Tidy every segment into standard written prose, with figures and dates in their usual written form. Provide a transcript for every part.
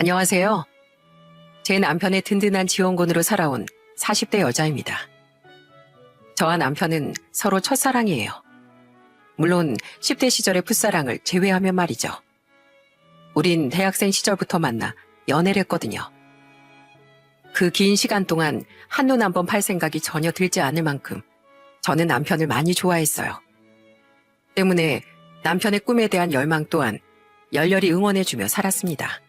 안녕하세요. 제 남편의 든든한 지원군으로 살아온 40대 여자입니다. 저와 남편은 서로 첫사랑이에요. 물론 10대 시절의 풋사랑을 제외하면 말이죠. 우린 대학생 시절부터 만나 연애를 했거든요. 그 긴 시간 동안 한눈 한번 팔 생각이 전혀 들지 않을 만큼 저는 남편을 많이 좋아했어요. 때문에 남편의 꿈에 대한 열망 또한 열렬히 응원해주며 살았습니다.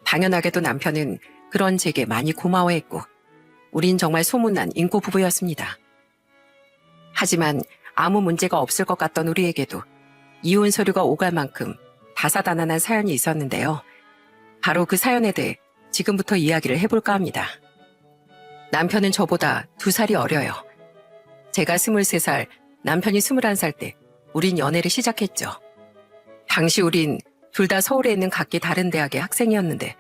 당연하게도 남편은 그런 제게 많이 고마워했고 우린 정말 소문난 인고 부부였습니다. 하지만 아무 문제가 없을 것 같던 우리에게도 이혼 서류가 오갈 만큼 다사다난한 사연이 있었는데요. 바로 그 사연에 대해 지금부터 이야기를 해볼까 합니다. 남편은 저보다 2살이 어려요. 제가 23살, 남편이 21살 때 우린 연애를 시작했죠. 당시 우린 둘 다 서울에 있는 각기 다른 대학의 학생이었는데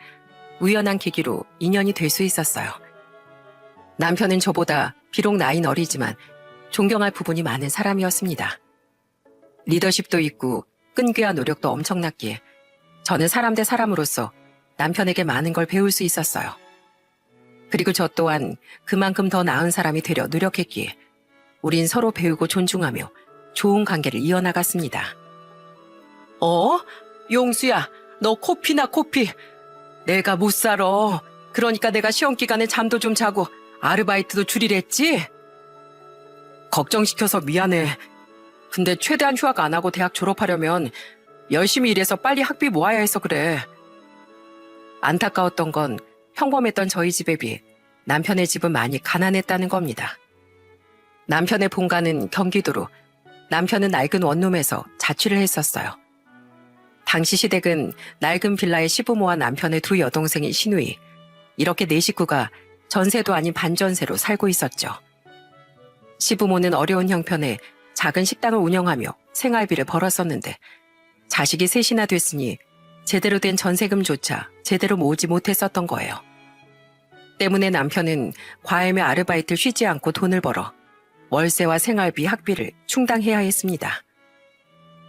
우연한 계기로 인연이 될 수 있었어요. 남편은 저보다 비록 나이는 어리지만 존경할 부분이 많은 사람이었습니다. 리더십도 있고 끈기와 노력도 엄청났기에 저는 사람 대 사람으로서 남편에게 많은 걸 배울 수 있었어요. 그리고 저 또한 그만큼 더 나은 사람이 되려 노력했기에 우린 서로 배우고 존중하며 좋은 관계를 이어나갔습니다. 용수야, 너 코피나 코피. 내가 못 살아. 그러니까 내가 시험 기간에 잠도 좀 자고 아르바이트도 줄이랬지? 걱정시켜서 미안해. 근데 최대한 휴학 안 하고 대학 졸업하려면 열심히 일해서 빨리 학비 모아야 해서 그래. 안타까웠던 건 평범했던 저희 집에 비해 남편의 집은 많이 가난했다는 겁니다. 남편의 본가는 경기도로 남편은 낡은 원룸에서 자취를 했었어요. 당시 시댁은 낡은 빌라의 시부모와 남편의 2 여동생인 시누이, 이렇게 4식구가 전세도 아닌 반전세로 살고 있었죠. 시부모는 어려운 형편에 작은 식당을 운영하며 생활비를 벌었었는데 자식이 3이나 됐으니 제대로 된 전세금조차 제대로 모으지 못했었던 거예요. 때문에 남편은 과외며 아르바이트를 쉬지 않고 돈을 벌어 월세와 생활비, 학비를 충당해야 했습니다.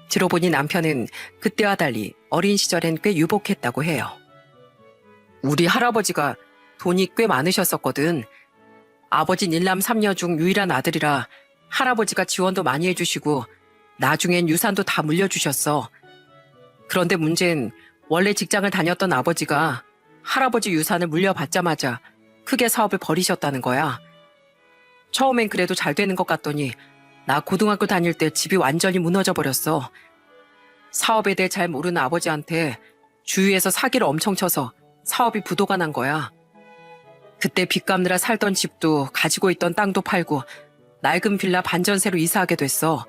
들어보니 남편은 그때와 달리 어린 시절엔 꽤 유복했다고 해요. 우리 할아버지가 돈이 꽤 많으셨었거든. 아버진 1남 3녀 중 유일한 아들이라 할아버지가 지원도 많이 해주시고 나중엔 유산도 다 물려주셨어. 그런데 문제는 원래 직장을 다녔던 아버지가 할아버지 유산을 물려받자마자 크게 사업을 벌이셨다는 거야. 처음엔 그래도 잘 되는 것 같더니 나 고등학교 다닐 때 집이 완전히 무너져 버렸어. 사업에 대해 잘 모르는 아버지한테 주위에서 사기를 엄청 쳐서 사업이 부도가 난 거야. 그때 빚 갚느라 살던 집도 가지고 있던 땅도 팔고 낡은 빌라 반전세로 이사하게 됐어.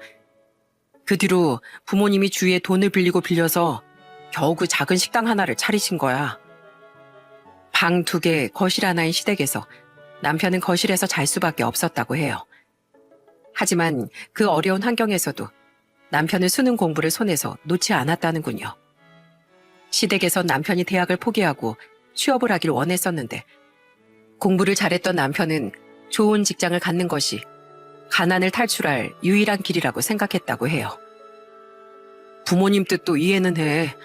그 뒤로 부모님이 주위에 돈을 빌리고 빌려서 겨우 그 작은 식당 하나를 차리신 거야. 방 2개, 거실 하나인 시댁에서 남편은 거실에서 잘 수밖에 없었다고 해요. 하지만 그 어려운 환경에서도 남편은 수능 공부를 손에서 놓지 않았다는군요. 시댁에선 남편이 대학을 포기하고 취업을 하길 원했었는데 공부를 잘했던 남편은 좋은 직장을 갖는 것이 가난을 탈출할 유일한 길이라고 생각했다고 해요. 부모님 뜻도 이해는 해.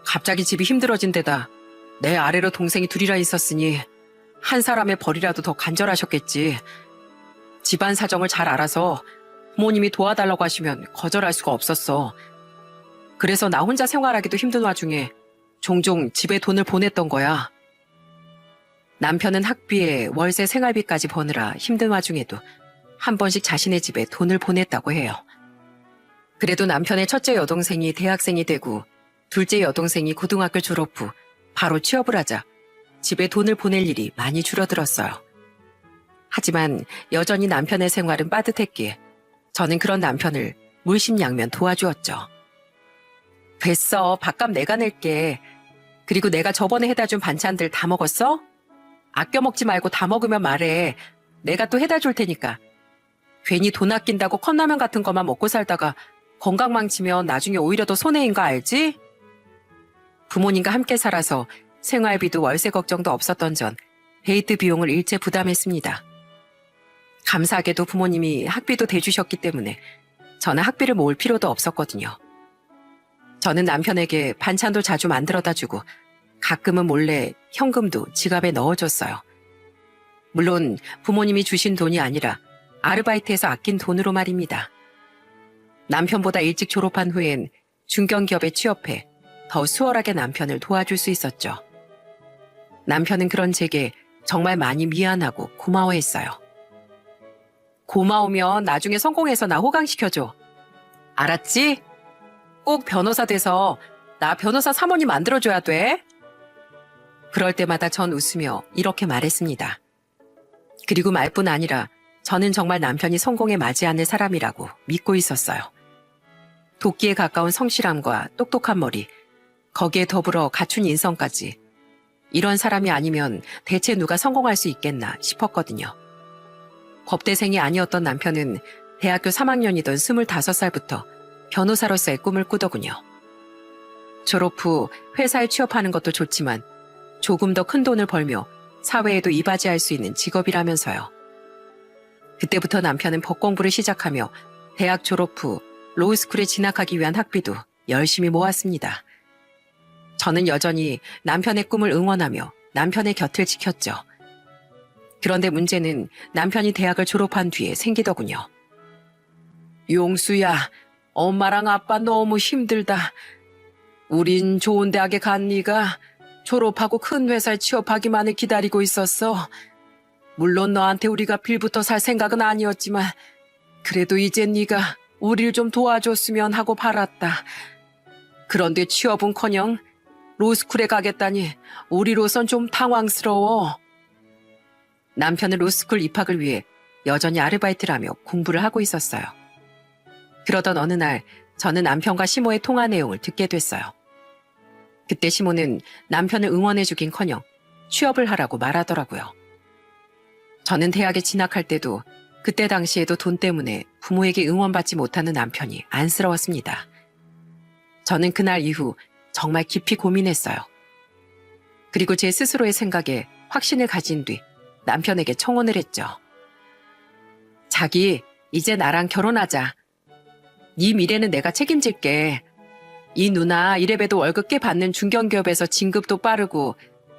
갑자기 집이 힘들어진 데다 내 아래로 동생이 2이나 있었으니 한 사람의 벌이라도 더 간절하셨겠지. 집안 사정을 잘 알아서 부모님이 도와달라고 하시면 거절할 수가 없었어. 그래서 나 혼자 생활하기도 힘든 와중에 종종 집에 돈을 보냈던 거야. 남편은 학비에 월세 생활비까지 버느라 힘든 와중에도 한 번씩 자신의 집에 돈을 보냈다고 해요. 그래도 남편의 첫째 여동생이 대학생이 되고 둘째 여동생이 고등학교 졸업 후 바로 취업을 하자 집에 돈을 보낼 일이 많이 줄어들었어요. 하지만 여전히 남편의 생활은 빠듯했기에 저는 그런 남편을 물심양면 도와주었죠. 됐어. 밥값 내가 낼게. 그리고 내가 저번에 해다 준 반찬들 다 먹었어? 아껴 먹지 말고 다 먹으면 말해. 내가 또 해다 줄 테니까. 괜히 돈 아낀다고 컵라면 같은 것만 먹고 살다가 건강 망치면 나중에 오히려 더 손해인 거 알지? 부모님과 함께 살아서 생활비도 월세 걱정도 없었던 전 데이트 비용을 일제 부담했습니다. 감사하게도 부모님이 학비도 대주셨기 때문에 저는 학비를 모을 필요도 없었거든요. 저는 남편에게 반찬도 자주 만들어다 주고 가끔은 몰래 현금도 지갑에 넣어줬어요. 물론 부모님이 주신 돈이 아니라 아르바이트에서 아낀 돈으로 말입니다. 남편보다 일찍 졸업한 후엔 중견기업에 취업해 더 수월하게 남편을 도와줄 수 있었죠. 남편은 그런 제게 정말 많이 미안하고 고마워했어요. 고마우면 나중에 성공해서 나 호강시켜줘. 알았지? 꼭 변호사 돼서 나 변호사 사모님 만들어줘야 돼. 그럴 때마다 전 웃으며 이렇게 말했습니다. 그리고 말뿐 아니라 저는 정말 남편이 성공에 맞지 않을 사람이라고 믿고 있었어요. 도끼에 가까운 성실함과 똑똑한 머리, 거기에 더불어 갖춘 인성까지. 이런 사람이 아니면 대체 누가 성공할 수 있겠나 싶었거든요. 법대생이 아니었던 남편은 대학교 3학년이던 25살부터 변호사로서의 꿈을 꾸더군요. 졸업 후 회사에 취업하는 것도 좋지만 조금 더 큰 돈을 벌며 사회에도 이바지할 수 있는 직업이라면서요. 그때부터 남편은 법 공부를 시작하며 대학 졸업 후 로우스쿨에 진학하기 위한 학비도 열심히 모았습니다. 저는 여전히 남편의 꿈을 응원하며 남편의 곁을 지켰죠. 그런데 문제는 남편이 대학을 졸업한 뒤에 생기더군요. 용수야, 엄마랑 아빠 너무 힘들다. 우린 좋은 대학에 간 네가 졸업하고 큰 회사에 취업하기만을 기다리고 있었어. 물론 너한테 우리가 빌부터 살 생각은 아니었지만 그래도 이제 네가 우릴 좀 도와줬으면 하고 바랐다. 그런데 취업은커녕 로스쿨에 가겠다니 우리로선 좀 당황스러워. 남편은 로스쿨 입학을 위해 여전히 아르바이트를 하며 공부를 하고 있었어요. 그러던 어느 날 저는 남편과 시모의 통화 내용을 듣게 됐어요. 그때 시모는 남편을 응원해주긴커녕 취업을 하라고 말하더라고요. 저는 대학에 진학할 때도 그때 당시에도 돈 때문에 부모에게 응원받지 못하는 남편이 안쓰러웠습니다. 저는 그날 이후 정말 깊이 고민했어요. 그리고 제 스스로의 생각에 확신을 가진 뒤 남편에게 청혼을 했죠. 자기, 이제 나랑 결혼하자. 네 미래는 내가 책임질게. 이 누나 이래봬도 월급 꽤 받는 중견기업에서 진급도 빠르고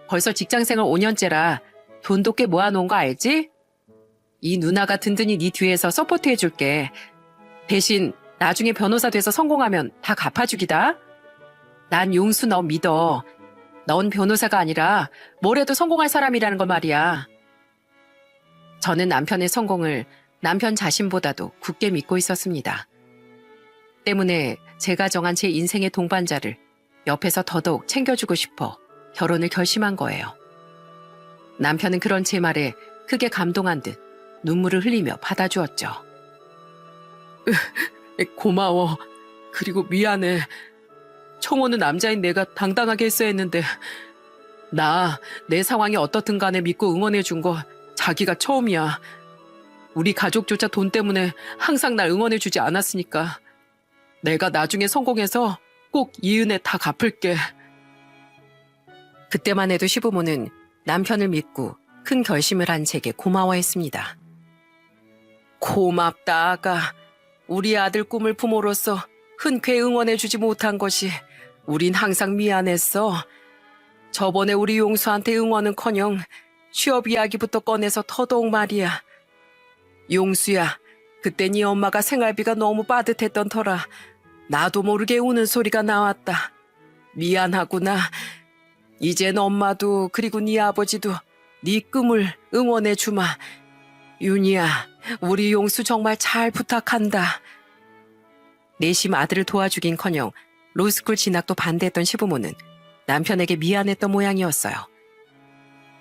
벌써 직장생활 5년째라 돈도 꽤 모아놓은 거 알지? 이 누나가 든든히 네 뒤에서 서포트해줄게. 대신 나중에 변호사 돼서 성공하면 다 갚아주기다. 난 용수 너 믿어. 넌 변호사가 아니라 뭘 해도 성공할 사람이라는 거 말이야. 저는 남편의 성공을 남편 자신보다도 굳게 믿고 있었습니다. 때문에 제가 정한 제 인생의 동반자를 옆에서 더더욱 챙겨주고 싶어 결혼을 결심한 거예요. 남편은 그런 제 말에 크게 감동한 듯 눈물을 흘리며 받아주었죠. 고마워. 그리고 미안해. 청혼은 남자인 내가 당당하게 했어야 했는데 내 상황이 어떻든 간에 믿고 응원해준 거 자기가 처음이야. 우리 가족조차 돈 때문에 항상 날 응원해주지 않았으니까 내가 나중에 성공해서 꼭 이 은혜 다 갚을게. 그때만 해도 시부모는 남편을 믿고 큰 결심을 한 제게 고마워했습니다. 고맙다, 아가. 우리 아들 꿈을 부모로서 흔쾌히 응원해주지 못한 것이 우린 항상 미안했어. 저번에 우리 용수한테 응원은커녕 취업 이야기부터 꺼내서 더더욱 말이야. 용수야, 그때 네 엄마가 생활비가 너무 빠듯했던 터라 나도 모르게 우는 소리가 나왔다. 미안하구나. 이젠 엄마도 그리고 네 아버지도 네 꿈을 응원해주마. 윤희야, 우리 용수 정말 잘 부탁한다. 내심 아들을 도와주긴커녕 로스쿨 진학도 반대했던 시부모는 남편에게 미안했던 모양이었어요.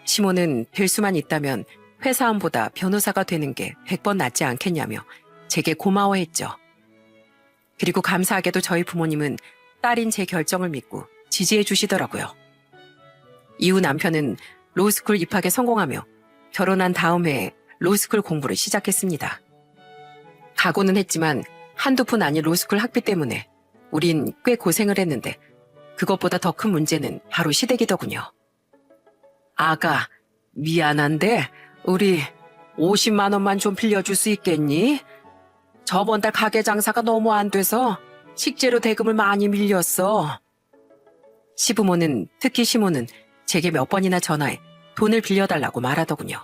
시모는 될 수만 있다면 회사원보다 변호사가 되는 게 100번 낫지 않겠냐며 제게 고마워했죠. 그리고 감사하게도 저희 부모님은 딸인 제 결정을 믿고 지지해 주시더라고요. 이후 남편은 로스쿨 입학에 성공하며 결혼한 다음 해에 로스쿨 공부를 시작했습니다. 각오는 했지만 한두 푼 아닌 로스쿨 학비 때문에 우린 꽤 고생을 했는데 그것보다 더 큰 문제는 바로 시댁이더군요. 아가, 미안한데 우리 50만 원만 좀 빌려줄 수 있겠니? 저번 달 가게 장사가 너무 안 돼서 식재료 대금을 많이 밀렸어. 시부모는, 특히 시모는 제게 몇 번이나 전화해 돈을 빌려달라고 말하더군요.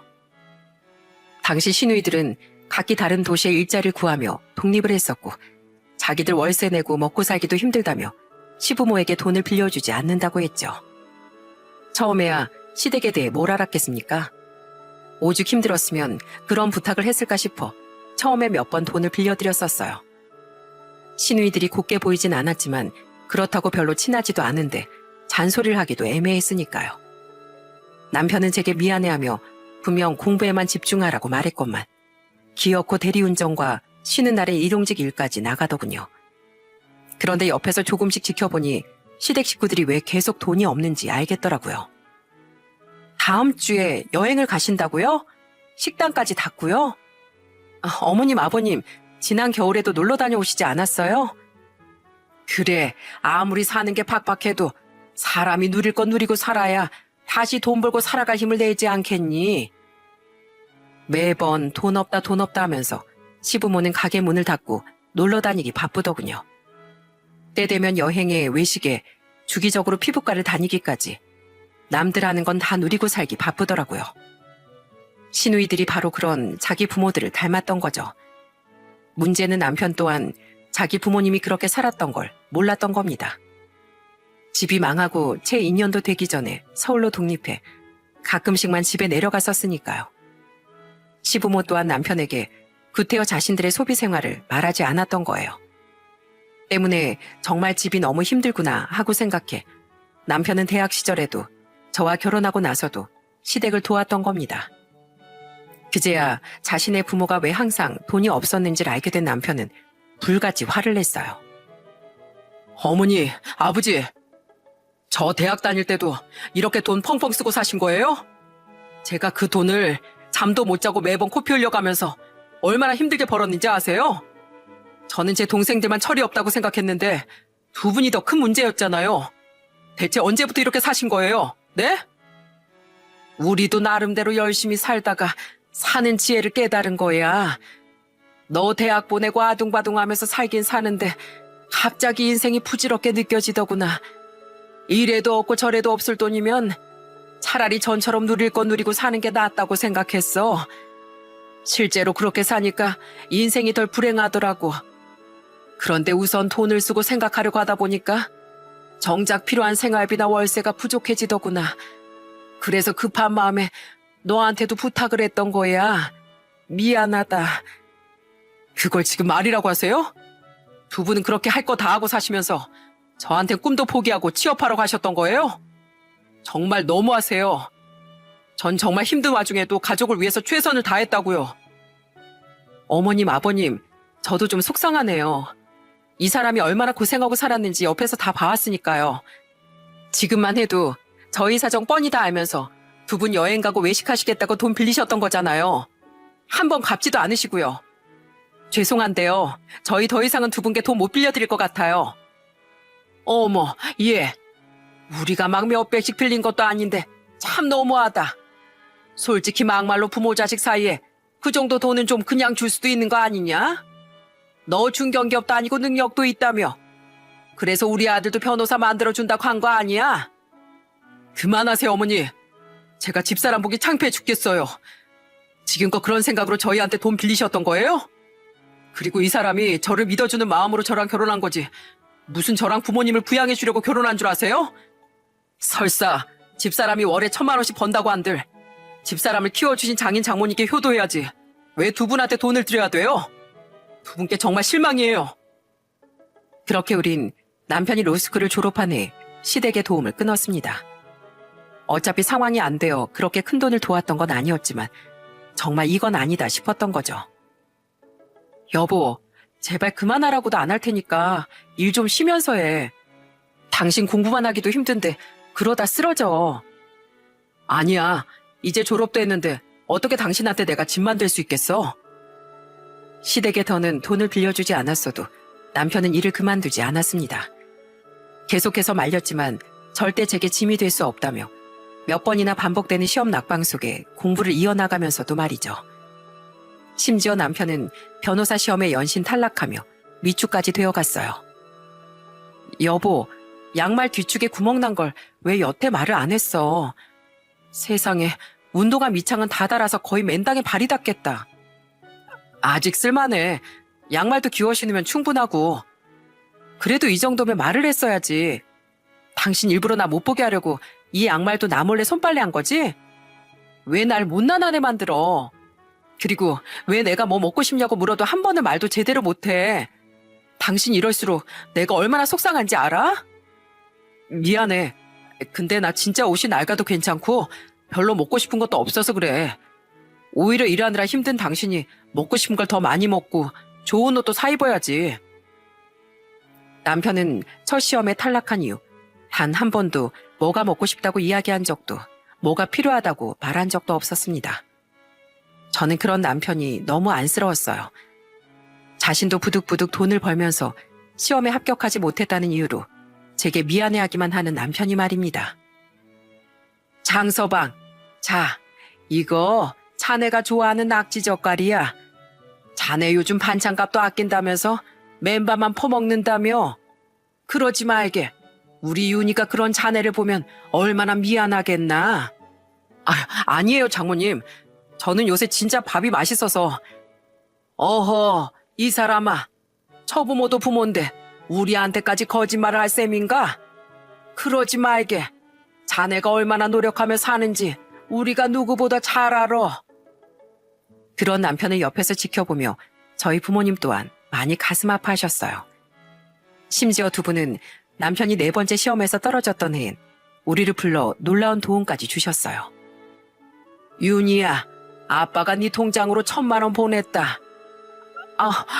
당시 시누이들은 각기 다른 도시에 일자리를 구하며 독립을 했었고 자기들 월세 내고 먹고 살기도 힘들다며 시부모에게 돈을 빌려주지 않는다고 했죠. 처음에야 시댁에 대해 뭘 알았겠습니까? 오죽 힘들었으면 그런 부탁을 했을까 싶어 처음에 몇 번 돈을 빌려드렸었어요. 시누이들이 곱게 보이진 않았지만 그렇다고 별로 친하지도 않은데 잔소리를 하기도 애매했으니까요. 남편은 제게 미안해하며 분명 공부에만 집중하라고 말했건만 기어코 대리운전과 쉬는 날에 일용직 일까지 나가더군요. 그런데 옆에서 조금씩 지켜보니 시댁 식구들이 왜 계속 돈이 없는지 알겠더라고요. 다음 주에 여행을 가신다고요? 식당까지 닫고요? 어머님, 아버님, 지난 겨울에도 놀러 다녀오시지 않았어요? 그래, 아무리 사는 게 팍팍해도 사람이 누릴 건 누리고 살아야 다시 돈 벌고 살아갈 힘을 내지 않겠니? 매번 돈 없다 하면서 시부모는 가게 문을 닫고 놀러 다니기 바쁘더군요. 때 되면 여행에 외식에 주기적으로 피부과를 다니기까지 남들 하는 건 다 누리고 살기 바쁘더라고요. 시누이들이 바로 그런 자기 부모들을 닮았던 거죠. 문제는 남편 또한 자기 부모님이 그렇게 살았던 걸 몰랐던 겁니다. 집이 망하고 채 2년도 되기 전에 서울로 독립해 가끔씩만 집에 내려갔었으니까요. 시부모 또한 남편에게 구태여 자신들의 소비 생활을 말하지 않았던 거예요. 때문에 정말 집이 너무 힘들구나 하고 생각해 남편은 대학 시절에도 저와 결혼하고 나서도 시댁을 도왔던 겁니다. 그제야 자신의 부모가 왜 항상 돈이 없었는지를 알게 된 남편은 불같이 화를 냈어요. 어머니, 아버지, 저 대학 다닐 때도 이렇게 돈 펑펑 쓰고 사신 거예요? 제가 그 돈을 잠도 못 자고 매번 코피 흘려가면서 얼마나 힘들게 벌었는지 아세요? 저는 제 동생들만 철이 없다고 생각했는데 두 분이 더 큰 문제였잖아요. 대체 언제부터 이렇게 사신 거예요? 네? 우리도 나름대로 열심히 살다가 사는 지혜를 깨달은 거야. 너 대학 보내고 아둥바둥하면서 살긴 사는데 갑자기 인생이 부질없게 느껴지더구나. 이래도 없고 저래도 없을 돈이면 차라리 전처럼 누릴 건 누리고 사는 게 낫다고 생각했어. 실제로 그렇게 사니까 인생이 덜 불행하더라고. 그런데 우선 돈을 쓰고 생각하려고 하다 보니까 정작 필요한 생활비나 월세가 부족해지더구나. 그래서 급한 마음에 너한테도 부탁을 했던 거야. 미안하다. 그걸 지금 말이라고 하세요? 두 분은 그렇게 할 거 다 하고 사시면서 저한테 꿈도 포기하고 취업하러 가셨던 거예요? 정말 너무하세요. 전 정말 힘든 와중에도 가족을 위해서 최선을 다했다고요. 어머님, 아버님, 저도 좀 속상하네요. 이 사람이 얼마나 고생하고 살았는지 옆에서 다 봐왔으니까요. 지금만 해도 저희 사정 뻔히 다 알면서 두 분 여행 가고 외식하시겠다고 돈 빌리셨던 거잖아요. 한 번 갚지도 않으시고요. 죄송한데요. 저희 더 이상은 두 분께 돈 못 빌려드릴 것 같아요. 어머, 예. 우리가 막 몇백씩 빌린 것도 아닌데 참 너무하다. 솔직히 막말로 부모 자식 사이에 그 정도 돈은 좀 그냥 줄 수도 있는 거 아니냐? 너 중견기업도 아니고 능력도 있다며. 그래서 우리 아들도 변호사 만들어준다고 한 거 아니야? 그만하세요, 어머니. 제가 집사람 보기 창피해 죽겠어요. 지금껏 그런 생각으로 저희한테 돈 빌리셨던 거예요? 그리고 이 사람이 저를 믿어주는 마음으로 저랑 결혼한 거지. 무슨 저랑 부모님을 부양해 주려고 결혼한 줄 아세요? 설사 집사람이 월에 1,000만 원씩 번다고 한들 집사람을 키워주신 장인 장모님께 효도해야지. 왜 두 분한테 돈을 드려야 돼요? 두 분께 정말 실망이에요. 그렇게 우린 남편이 로스쿨을 졸업한 해 시댁의 도움을 끊었습니다. 어차피 상황이 안 되어 그렇게 큰 돈을 도왔던 건 아니었지만 정말 이건 아니다 싶었던 거죠. 여보, 제발 그만하라고도 안 할 테니까 일 좀 쉬면서 해. 당신 공부만 하기도 힘든데 그러다 쓰러져. 아니야, 이제 졸업도 했는데 어떻게 당신한테 내가 짐만 될 수 있겠어? 시댁에 더는 돈을 빌려주지 않았어도 남편은 일을 그만두지 않았습니다. 계속해서 말렸지만 절대 제게 짐이 될 수 없다며 몇 번이나 반복되는 시험 낙방 속에 공부를 이어나가면서도 말이죠. 심지어 남편은 변호사 시험에 연신 탈락하며 미추까지 되어갔어요. 여보, 양말 뒤쪽에 구멍 난 걸 왜 여태 말을 안 했어? 세상에, 운동화 밑창은 다 달아서 거의 맨땅에 발이 닿겠다. 아직 쓸만해. 양말도 기워 신으면 충분하고. 그래도 이 정도면 말을 했어야지. 당신 일부러 나 못 보게 하려고 이 양말도 나 몰래 손빨래 한 거지? 왜 날 못난한 애 만들어? 그리고 왜 내가 뭐 먹고 싶냐고 물어도 한 번은 말도 제대로 못해. 당신 이럴수록 내가 얼마나 속상한지 알아? 미안해. 근데 나 진짜 옷이 낡아도 괜찮고 별로 먹고 싶은 것도 없어서 그래. 오히려 일하느라 힘든 당신이 먹고 싶은 걸 더 많이 먹고 좋은 옷도 사 입어야지. 남편은 첫 시험에 탈락한 이후 단 한 번도 뭐가 먹고 싶다고 이야기한 적도 뭐가 필요하다고 말한 적도 없었습니다. 저는 그런 남편이 너무 안쓰러웠어요. 자신도 부득부득 돈을 벌면서 시험에 합격하지 못했다는 이유로 제게 미안해하기만 하는 남편이 말입니다. 장서방, 자, 이거 자네가 좋아하는 낙지젓갈이야. 자네 요즘 반찬값도 아낀다면서 맨밥만 퍼먹는다며. 그러지 말게. 우리 윤희가 그런 자네를 보면 얼마나 미안하겠나. 아니에요, 장모님. 저는 요새 진짜 밥이 맛있어서. 어허, 이 사람아. 처부모도 부모인데 우리한테까지 거짓말을 할 셈인가? 그러지 말게. 자네가 얼마나 노력하며 사는지 우리가 누구보다 잘 알아. 그런 남편을 옆에서 지켜보며 저희 부모님 또한 많이 가슴 아파하셨어요. 심지어 두 분은 남편이 4번째 시험에서 떨어졌던 해엔 우리를 불러 놀라운 도움까지 주셨어요. 윤희야, 아빠가 네 통장으로 1,000만 원 보냈다.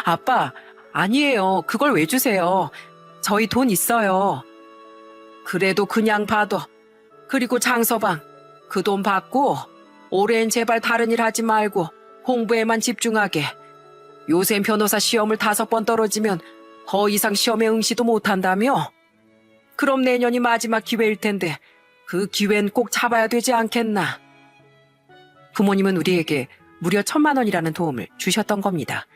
아빠, 아니에요. 그걸 왜 주세요? 저희 돈 있어요. 그래도 그냥 봐도. 그리고 장서방, 그 돈 받고 올해엔 제발 다른 일 하지 말고 공부에만 집중하게. 요새 변호사 시험을 5번 떨어지면 더 이상 시험에 응시도 못한다며? 그럼 내년이 마지막 기회일 텐데 그 기회는 꼭 잡아야 되지 않겠나? 부모님은 우리에게 무려 1,000만 원이라는 도움을 주셨던 겁니다.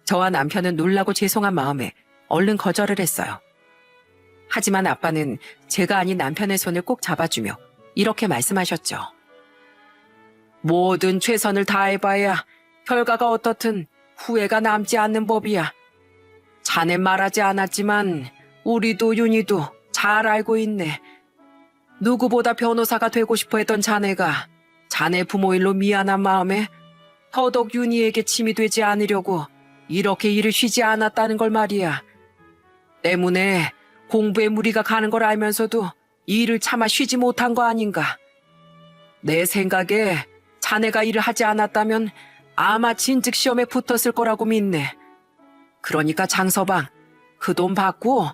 저와 남편은 놀라고 죄송한 마음에 얼른 거절을 했어요. 하지만 아빠는 제가 아닌 남편의 손을 꼭 잡아주며 이렇게 말씀하셨죠. 뭐든 최선을 다해봐야 결과가 어떻든 후회가 남지 않는 법이야. 자네 말하지 않았지만 우리도 윤희도 잘 알고 있네. 누구보다 변호사가 되고 싶어 했던 자네가 자네 부모 일로 미안한 마음에 더더욱 윤희에게 침이 되지 않으려고 이렇게 일을 쉬지 않았다는 걸 말이야. 때문에 공부에 무리가 가는 걸 알면서도 일을 차마 쉬지 못한 거 아닌가. 내 생각에 자네가 일을 하지 않았다면 아마 진즉 시험에 붙었을 거라고 믿네. 그러니까 장서방, 그 돈 받고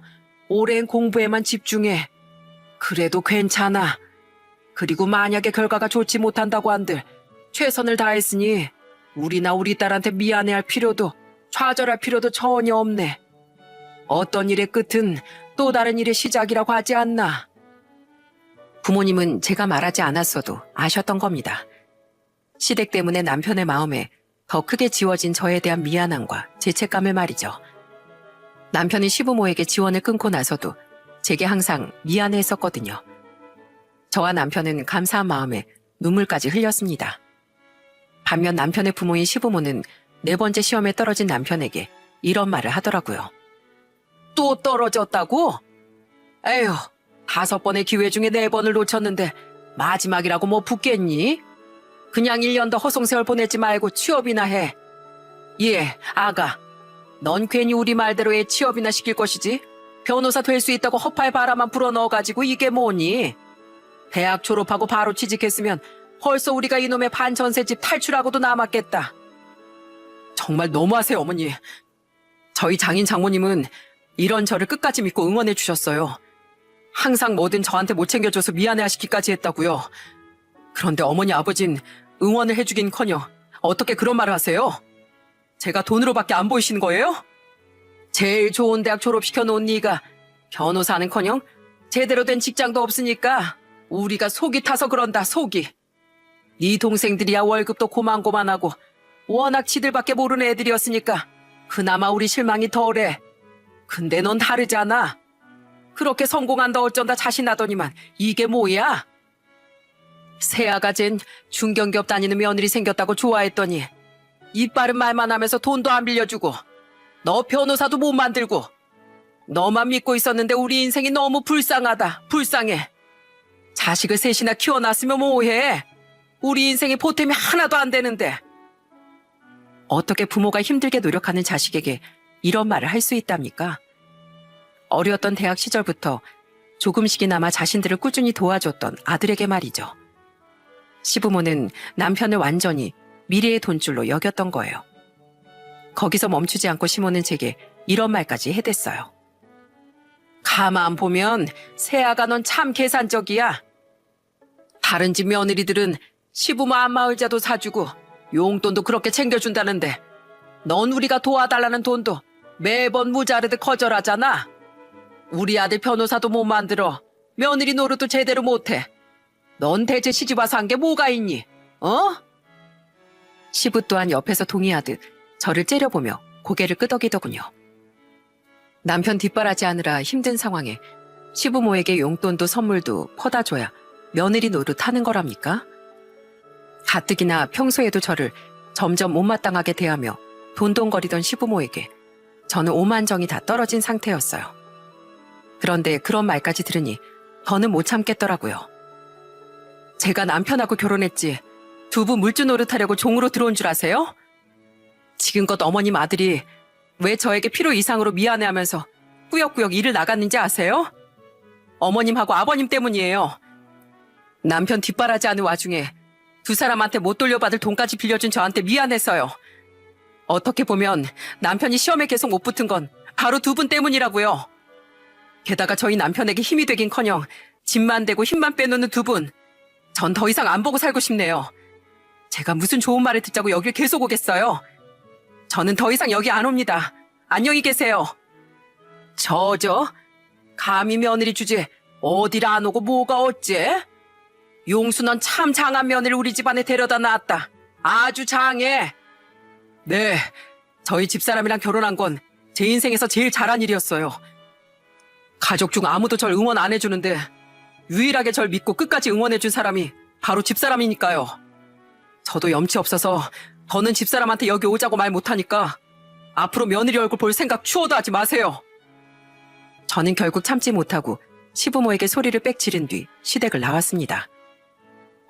오랜 공부에만 집중해. 그래도 괜찮아. 그리고 만약에 결과가 좋지 못한다고 한들 최선을 다했으니 우리나 우리 딸한테 미안해할 필요도 좌절할 필요도 전혀 없네. 어떤 일의 끝은 또 다른 일의 시작이라고 하지 않나. 부모님은 제가 말하지 않았어도 아셨던 겁니다. 시댁 때문에 남편의 마음에 더 크게 지워진 저에 대한 미안함과 죄책감을 말이죠. 남편이 시부모에게 지원을 끊고 나서도 제게 항상 미안해했었거든요. 저와 남편은 감사한 마음에 눈물까지 흘렸습니다. 반면 남편의 부모인 시부모는 4번째 시험에 떨어진 남편에게 이런 말을 하더라고요. 또 떨어졌다고? 에휴, 5번의 기회 중에 4번을 놓쳤는데 마지막이라고 뭐 붙겠니? 그냥 1년 더 허송세월 보내지 말고 취업이나 해. 예, 아가. 넌 괜히 우리 말대로 애 취업이나 시킬 것이지. 변호사 될 수 있다고 허파에 바라만 불어넣어가지고 이게 뭐니? 대학 졸업하고 바로 취직했으면 벌써 우리가 이놈의 반전세집 탈출하고도 남았겠다. 정말 너무하세요, 어머니. 저희 장인 장모님은 이런 저를 끝까지 믿고 응원해 주셨어요. 항상 뭐든 저한테 못 챙겨줘서 미안해하시기까지 했다고요. 그런데 어머니 아버진 응원을 해주긴커녕 어떻게 그런 말을 하세요? 제가 돈으로밖에 안 보이시는 거예요? 제일 좋은 대학 졸업시켜 놓은 네가 변호사는커녕 제대로 된 직장도 없으니까 우리가 속이 타서 그런다, 속이. 네 동생들이야 월급도 고만고만하고 워낙 지들밖에 모르는 애들이었으니까 그나마 우리 실망이 덜해. 근데 넌 다르잖아. 그렇게 성공한다 어쩐다 자신하더니만 이게 뭐야? 세아가 쟨 중견기업 다니는 며느리 생겼다고 좋아했더니 이빠른 말만 하면서 돈도 안 빌려주고 너 변호사도 못 만들고 너만 믿고 있었는데 우리 인생이 너무 불쌍하다. 불쌍해. 자식을 셋이나 키워놨으면 뭐해? 우리 인생에 보탬이 하나도 안 되는데. 어떻게 부모가 힘들게 노력하는 자식에게 이런 말을 할 수 있답니까? 어려웠던 대학 시절부터 조금씩이나마 자신들을 꾸준히 도와줬던 아들에게 말이죠. 시부모는 남편을 완전히 미래의 돈줄로 여겼던 거예요. 거기서 멈추지 않고 시모는 제게 이런 말까지 해댔어요. 가만 보면 세아가 넌 참 계산적이야. 다른 집 며느리들은 시부모 안마의자도 사주고 용돈도 그렇게 챙겨준다는데 넌 우리가 도와달라는 돈도 매번 무자르듯 거절하잖아. 우리 아들 변호사도 못 만들어. 며느리 노릇도 제대로 못해. 넌 대체 시집 와서 한 게 뭐가 있니? 어? 시부 또한 옆에서 동의하듯 저를 째려보며 고개를 끄덕이더군요. 남편 뒷바라지 하느라 힘든 상황에 시부모에게 용돈도 선물도 퍼다 줘야 며느리 노릇하는 거랍니까? 가뜩이나 평소에도 저를 점점 못마땅하게 대하며 돈돈거리던 시부모에게 저는 오만정이 다 떨어진 상태였어요. 그런데 그런 말까지 들으니 더는 못 참겠더라고요. 제가 남편하고 결혼했지 두부 물주 노릇하려고 종으로 들어온 줄 아세요? 지금껏 어머님 아들이 왜 저에게 필요 이상으로 미안해하면서 꾸역꾸역 일을 나갔는지 아세요? 어머님하고 아버님 때문이에요. 남편 뒷바라지 하는 와중에 두 사람한테 못 돌려받을 돈까지 빌려준 저한테 미안해서요. 어떻게 보면 남편이 시험에 계속 못 붙은 건 바로 두 분 때문이라고요. 게다가 저희 남편에게 힘이 되긴커녕 집만 대고 힘만 빼놓는 두 분. 전 더 이상 안 보고 살고 싶네요. 제가 무슨 좋은 말을 듣자고 여길 계속 오겠어요. 저는 더 이상 여기 안 옵니다. 안녕히 계세요. 감히 며느리 주제 어딜 안 오고 뭐가 어째? 용수 넌 참 장한 며느리 우리 집안에 데려다 놨다. 아주 장해. 네, 저희 집사람이랑 결혼한 건 제 인생에서 제일 잘한 일이었어요. 가족 중 아무도 절 응원 안 해주는데 유일하게 절 믿고 끝까지 응원해준 사람이 바로 집사람이니까요. 저도 염치 없어서 더는 집사람한테 여기 오자고 말 못하니까 앞으로 며느리 얼굴 볼 생각 추워도 하지 마세요. 저는 결국 참지 못하고 시부모에게 소리를 빽 지른 뒤 시댁을 나왔습니다.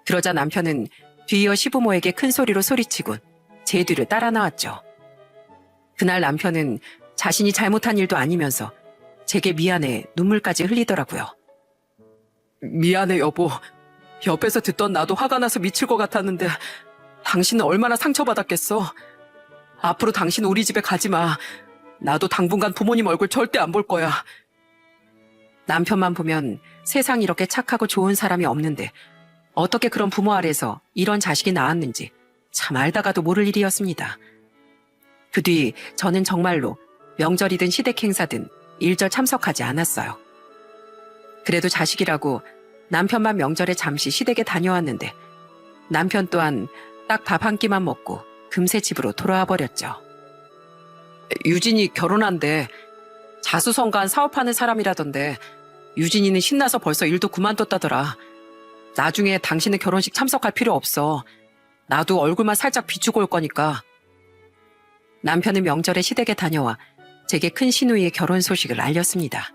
그러자 남편은 뒤이어 시부모에게 큰 소리로 소리치곤 제 뒤를 따라 나왔죠. 그날 남편은 자신이 잘못한 일도 아니면서 제게 미안해 눈물까지 흘리더라고요. 미안해 여보. 옆에서 듣던 나도 화가 나서 미칠 것 같았는데 당신은 얼마나 상처받았겠어. 앞으로 당신 우리 집에 가지 마. 나도 당분간 부모님 얼굴 절대 안 볼 거야. 남편만 보면 세상 이렇게 착하고 좋은 사람이 없는데 어떻게 그런 부모 아래서 이런 자식이 낳았는지 참 알다가도 모를 일이었습니다. 그 뒤 저는 정말로 명절이든 시댁 행사든 일절 참석하지 않았어요. 그래도 자식이라고 남편만 명절에 잠시 시댁에 다녀왔는데 남편 또한 딱 밥 한 끼만 먹고 금세 집으로 돌아와 버렸죠. 유진이 결혼한대. 자수성가한 사업하는 사람이라던데 유진이는 신나서 벌써 일도 그만뒀다더라. 나중에 당신의 결혼식 참석할 필요 없어. 나도 얼굴만 살짝 비추고 올 거니까. 남편은 명절에 시댁에 다녀와 제게 큰 시누이의 결혼 소식을 알렸습니다.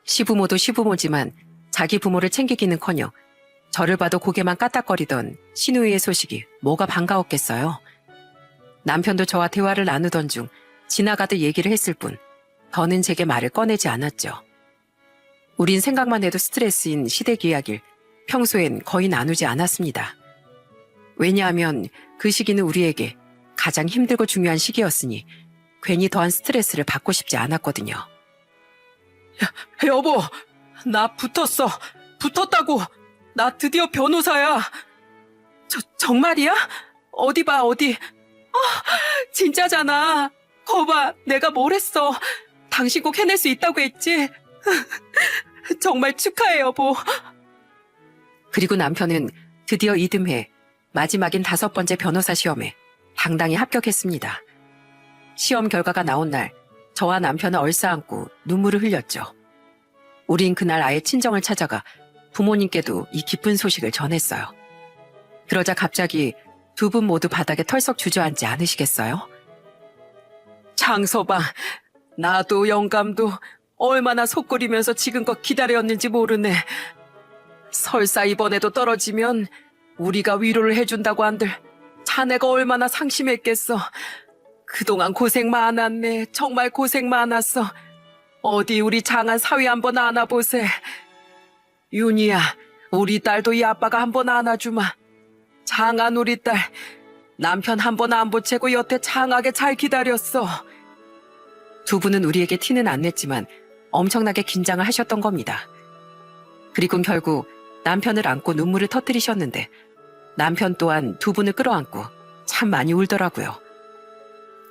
시부모도 시부모지만 자기 부모를 챙기기는커녕 저를 봐도 고개만 까딱거리던 시누이의 소식이 뭐가 반가웠겠어요. 남편도 저와 대화를 나누던 중 지나가듯 얘기를 했을 뿐 더는 제게 말을 꺼내지 않았죠. 우린 생각만 해도 스트레스인 시댁 이야기를 평소엔 거의 나누지 않았습니다. 왜냐하면 그 시기는 우리에게 가장 힘들고 중요한 시기였으니 괜히 더한 스트레스를 받고 싶지 않았거든요. 여보, 나 붙었어. 붙었다고. 나 드디어 변호사야. 정말이야? 어디 봐, 어디. 진짜잖아. 거봐, 내가 뭘 했어. 당신 꼭 해낼 수 있다고 했지. 정말 축하해, 여보. 그리고 남편은 드디어 이듬해 마지막인 5번째 변호사 시험에 당당히 합격했습니다. 시험 결과가 나온 날 저와 남편은 얼싸안고 눈물을 흘렸죠. 우린 그날 아예 친정을 찾아가 부모님께도 이 기쁜 소식을 전했어요. 그러자 갑자기 두 분 모두 바닥에 털썩 주저앉지 않으시겠어요? 장서방, 나도 영감도 얼마나 속끓이면서 지금껏 기다렸는지 모르네. 설사 이번에도 떨어지면 우리가 위로를 해준다고 한들 자네가 얼마나 상심했겠어. 그동안 고생 많았네. 정말 고생 많았어. 어디 우리 장한 사위 한번 안아보세. 윤희야, 우리 딸도 이 아빠가 한번 안아주마. 장한 우리 딸, 남편 한번 안 보채고 여태 장하게 잘 기다렸어. 두 분은 우리에게 티는 안 냈지만 엄청나게 긴장을 하셨던 겁니다. 그리고 결국 남편을 안고 눈물을 터뜨리셨는데 남편 또한 두 분을 끌어안고 참 많이 울더라고요.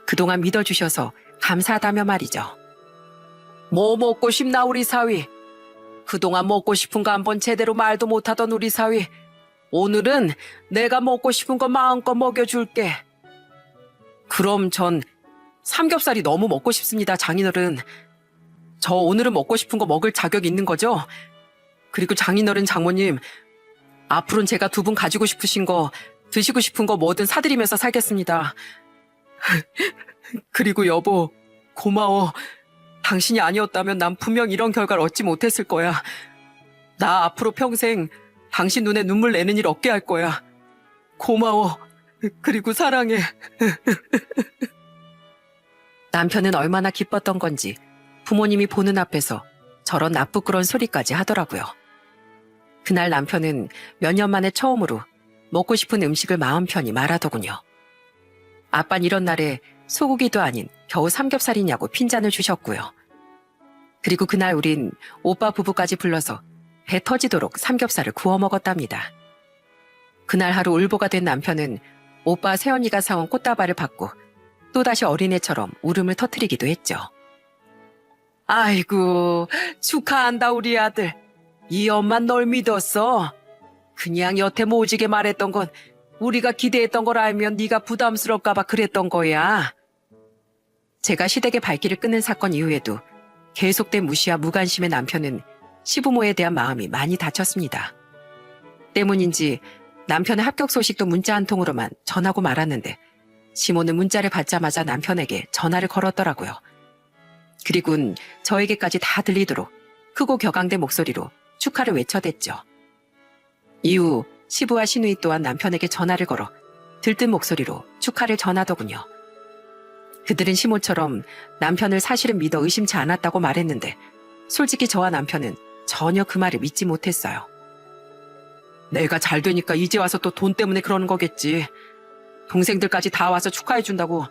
그동안 믿어주셔서 감사하다며 말이죠. 뭐 먹고 싶나 우리 사위? 그동안 먹고 싶은 거 한번 제대로 말도 못하던 우리 사위. 오늘은 내가 먹고 싶은 거 마음껏 먹여줄게. 그럼 전 삼겹살이 너무 먹고 싶습니다, 장인어른. 저 오늘은 먹고 싶은 거 먹을 자격 있는 거죠? 그리고 장인어른 장모님, 앞으로는 제가 두 분 가지고 싶으신 거, 드시고 싶은 거 뭐든 사드리면서 살겠습니다. 그리고 여보, 고마워. 당신이 아니었다면 난 분명 이런 결과를 얻지 못했을 거야. 나 앞으로 평생 당신 눈에 눈물 내는 일 없게 할 거야. 고마워. 그리고 사랑해. 남편은 얼마나 기뻤던 건지 부모님이 보는 앞에서 저런 나쁘끄러운 소리까지 하더라고요. 그날 남편은 몇 년 만에 처음으로 먹고 싶은 음식을 마음 편히 말하더군요. 아빤 이런 날에 소고기도 아닌 겨우 삼겹살이냐고 핀잔을 주셨고요. 그리고 그날 우린 오빠 부부까지 불러서 배 터지도록 삼겹살을 구워 먹었답니다. 그날 하루 울보가 된 남편은 오빠 새언니가 사온 꽃다발을 받고 또다시 어린애처럼 울음을 터뜨리기도 했죠. 아이고, 축하한다 우리 아들. 이 엄마 널 믿었어. 그냥 여태 모지게 말했던 건 우리가 기대했던 걸 알면 네가 부담스러울까 봐 그랬던 거야. 제가 시댁의 발길을 끊은 사건 이후에도 계속된 무시와 무관심의 남편은 시부모에 대한 마음이 많이 다쳤습니다. 때문인지 남편의 합격 소식도 문자 한 통으로만 전하고 말았는데 시모는 문자를 받자마자 남편에게 전화를 걸었더라고요. 그리고는 저에게까지 다 들리도록 크고 격앙된 목소리로 축하를 외쳐댔죠. 이후 시부와 시누이 또한 남편에게 전화를 걸어 들뜬 목소리로 축하를 전하더군요. 그들은 시모처럼 남편을 사실은 믿어 의심치 않았다고 말했는데 솔직히 저와 남편은 전혀 그 말을 믿지 못했어요. 내가 잘 되니까 이제 와서 또 돈 때문에 그러는 거겠지. 동생들까지 다 와서 축하해준다고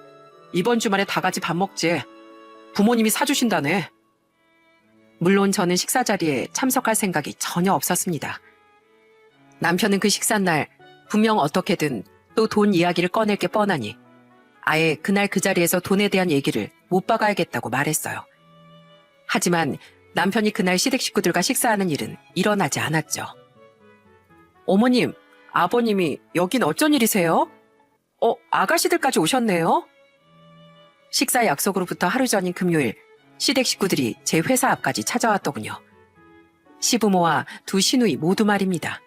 이번 주말에 다 같이 밥 먹지. 부모님이 사주신다네. 물론 저는 식사 자리에 참석할 생각이 전혀 없었습니다. 남편은 그 식사날 분명 어떻게든 또 돈 이야기를 꺼낼 게 뻔하니 아예 그날 그 자리에서 돈에 대한 얘기를 못 박아야겠다고 말했어요. 하지만 남편이 그날 시댁 식구들과 식사하는 일은 일어나지 않았죠. 어머님, 아버님이 여긴 어쩐 일이세요? 아가씨들까지 오셨네요? 식사 약속으로부터 하루 전인 금요일 시댁 식구들이 제 회사 앞까지 찾아왔더군요. 시부모와 두 시누이 모두 말입니다.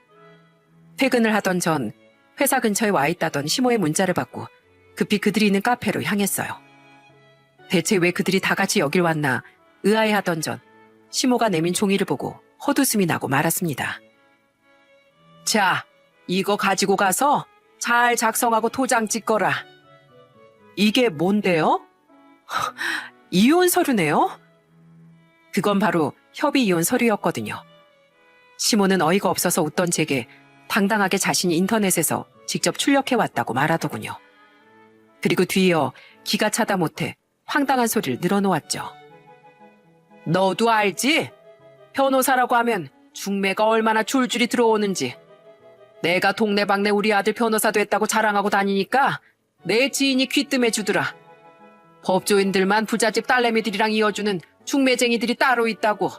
퇴근을 하던 전 회사 근처에 와 있다던 시모의 문자를 받고 급히 그들이 있는 카페로 향했어요. 대체 왜 그들이 다 같이 여길 왔나 의아해하던 전 시모가 내민 종이를 보고 헛웃음이 나고 말았습니다. 자, 이거 가지고 가서 잘 작성하고 도장 찍거라. 이게 뭔데요? 이혼 서류네요? 그건 바로 협의 이혼 서류였거든요. 시모는 어이가 없어서 웃던 제게 당당하게 자신이 인터넷에서 직접 출력해왔다고 말하더군요. 그리고 뒤이어 기가 차다 못해 황당한 소리를 늘어놓았죠. 너도 알지? 변호사라고 하면 중매가 얼마나 줄줄이 들어오는지. 내가 동네방네 우리 아들 변호사 됐다고 자랑하고 다니니까 내 지인이 귀뜸해주더라. 법조인들만 부잣집 딸내미들이랑 이어주는 중매쟁이들이 따로 있다고.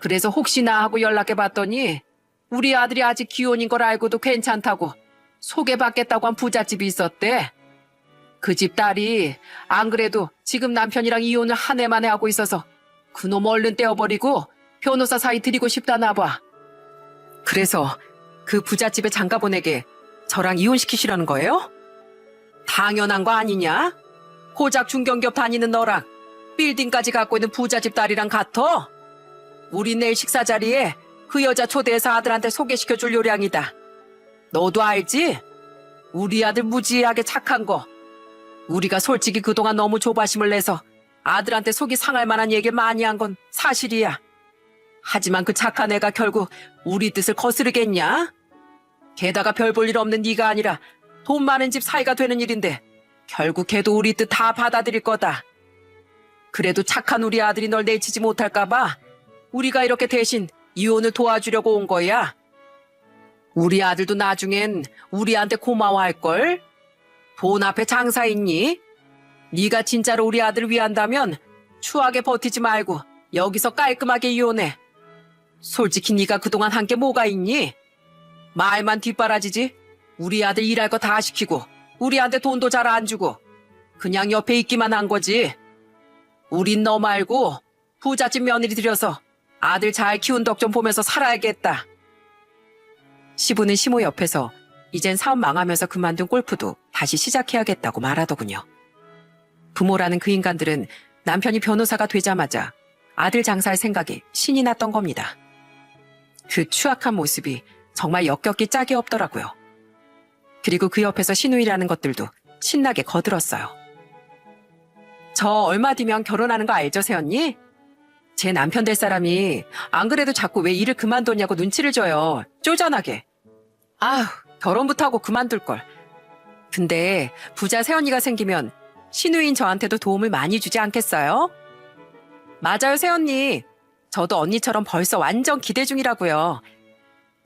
그래서 혹시나 하고 연락해봤더니 우리 아들이 아직 기혼인 걸 알고도 괜찮다고 소개받겠다고 한 부잣집이 있었대. 그 집 딸이 안 그래도 지금 남편이랑 이혼을 한 해 만에 하고 있어서 그놈 얼른 떼어버리고 변호사 사이 드리고 싶다나 봐. 그래서 그 부잣집의 장가보내게 저랑 이혼시키시려는 거예요? 당연한 거 아니냐? 고작 중견기업 다니는 너랑 빌딩까지 갖고 있는 부잣집 딸이랑 같아? 우리 내일 식사 자리에 그 여자 초대해서 아들한테 소개시켜줄 요량이다. 너도 알지? 우리 아들 무지하게 착한 거. 우리가 솔직히 그동안 너무 조바심을 내서 아들한테 속이 상할 만한 얘기를 많이 한 건 사실이야. 하지만 그 착한 애가 결국 우리 뜻을 거스르겠냐? 게다가 별 볼 일 없는 네가 아니라 돈 많은 집 사이가 되는 일인데 결국 걔도 우리 뜻 다 받아들일 거다. 그래도 착한 우리 아들이 널 내치지 못할까봐 우리가 이렇게 대신 이혼을 도와주려고 온 거야. 우리 아들도 나중엔 우리한테 고마워할걸? 돈 앞에 장사 있니? 네가 진짜로 우리 아들을 위한다면 추하게 버티지 말고 여기서 깔끔하게 이혼해. 솔직히 네가 그동안 한 게 뭐가 있니? 말만 뒷바라지지. 우리 아들 일할 거 다 시키고 우리한테 돈도 잘 안 주고 그냥 옆에 있기만 한 거지. 우린 너 말고 부잣집 며느리 들여서 아들 잘 키운 덕 좀 보면서 살아야겠다. 시부는 시모 옆에서 이젠 사업 망하면서 그만둔 골프도 다시 시작해야겠다고 말하더군요. 부모라는 그 인간들은 남편이 변호사가 되자마자 아들 장사할 생각에 신이 났던 겁니다. 그 추악한 모습이 정말 역겹기 짝이 없더라고요. 그리고 그 옆에서 시누이라는 것들도 신나게 거들었어요. 저 얼마 뒤면 결혼하는 거 알죠, 새언니? 제 남편 될 사람이 안 그래도 자꾸 왜 일을 그만뒀냐고 눈치를 줘요. 쪼잔하게. 아휴, 결혼부터 하고 그만둘걸. 근데 부자 새언니가 생기면 시누이인 저한테도 도움을 많이 주지 않겠어요? 맞아요, 새언니. 저도 언니처럼 벌써 완전 기대 중이라고요.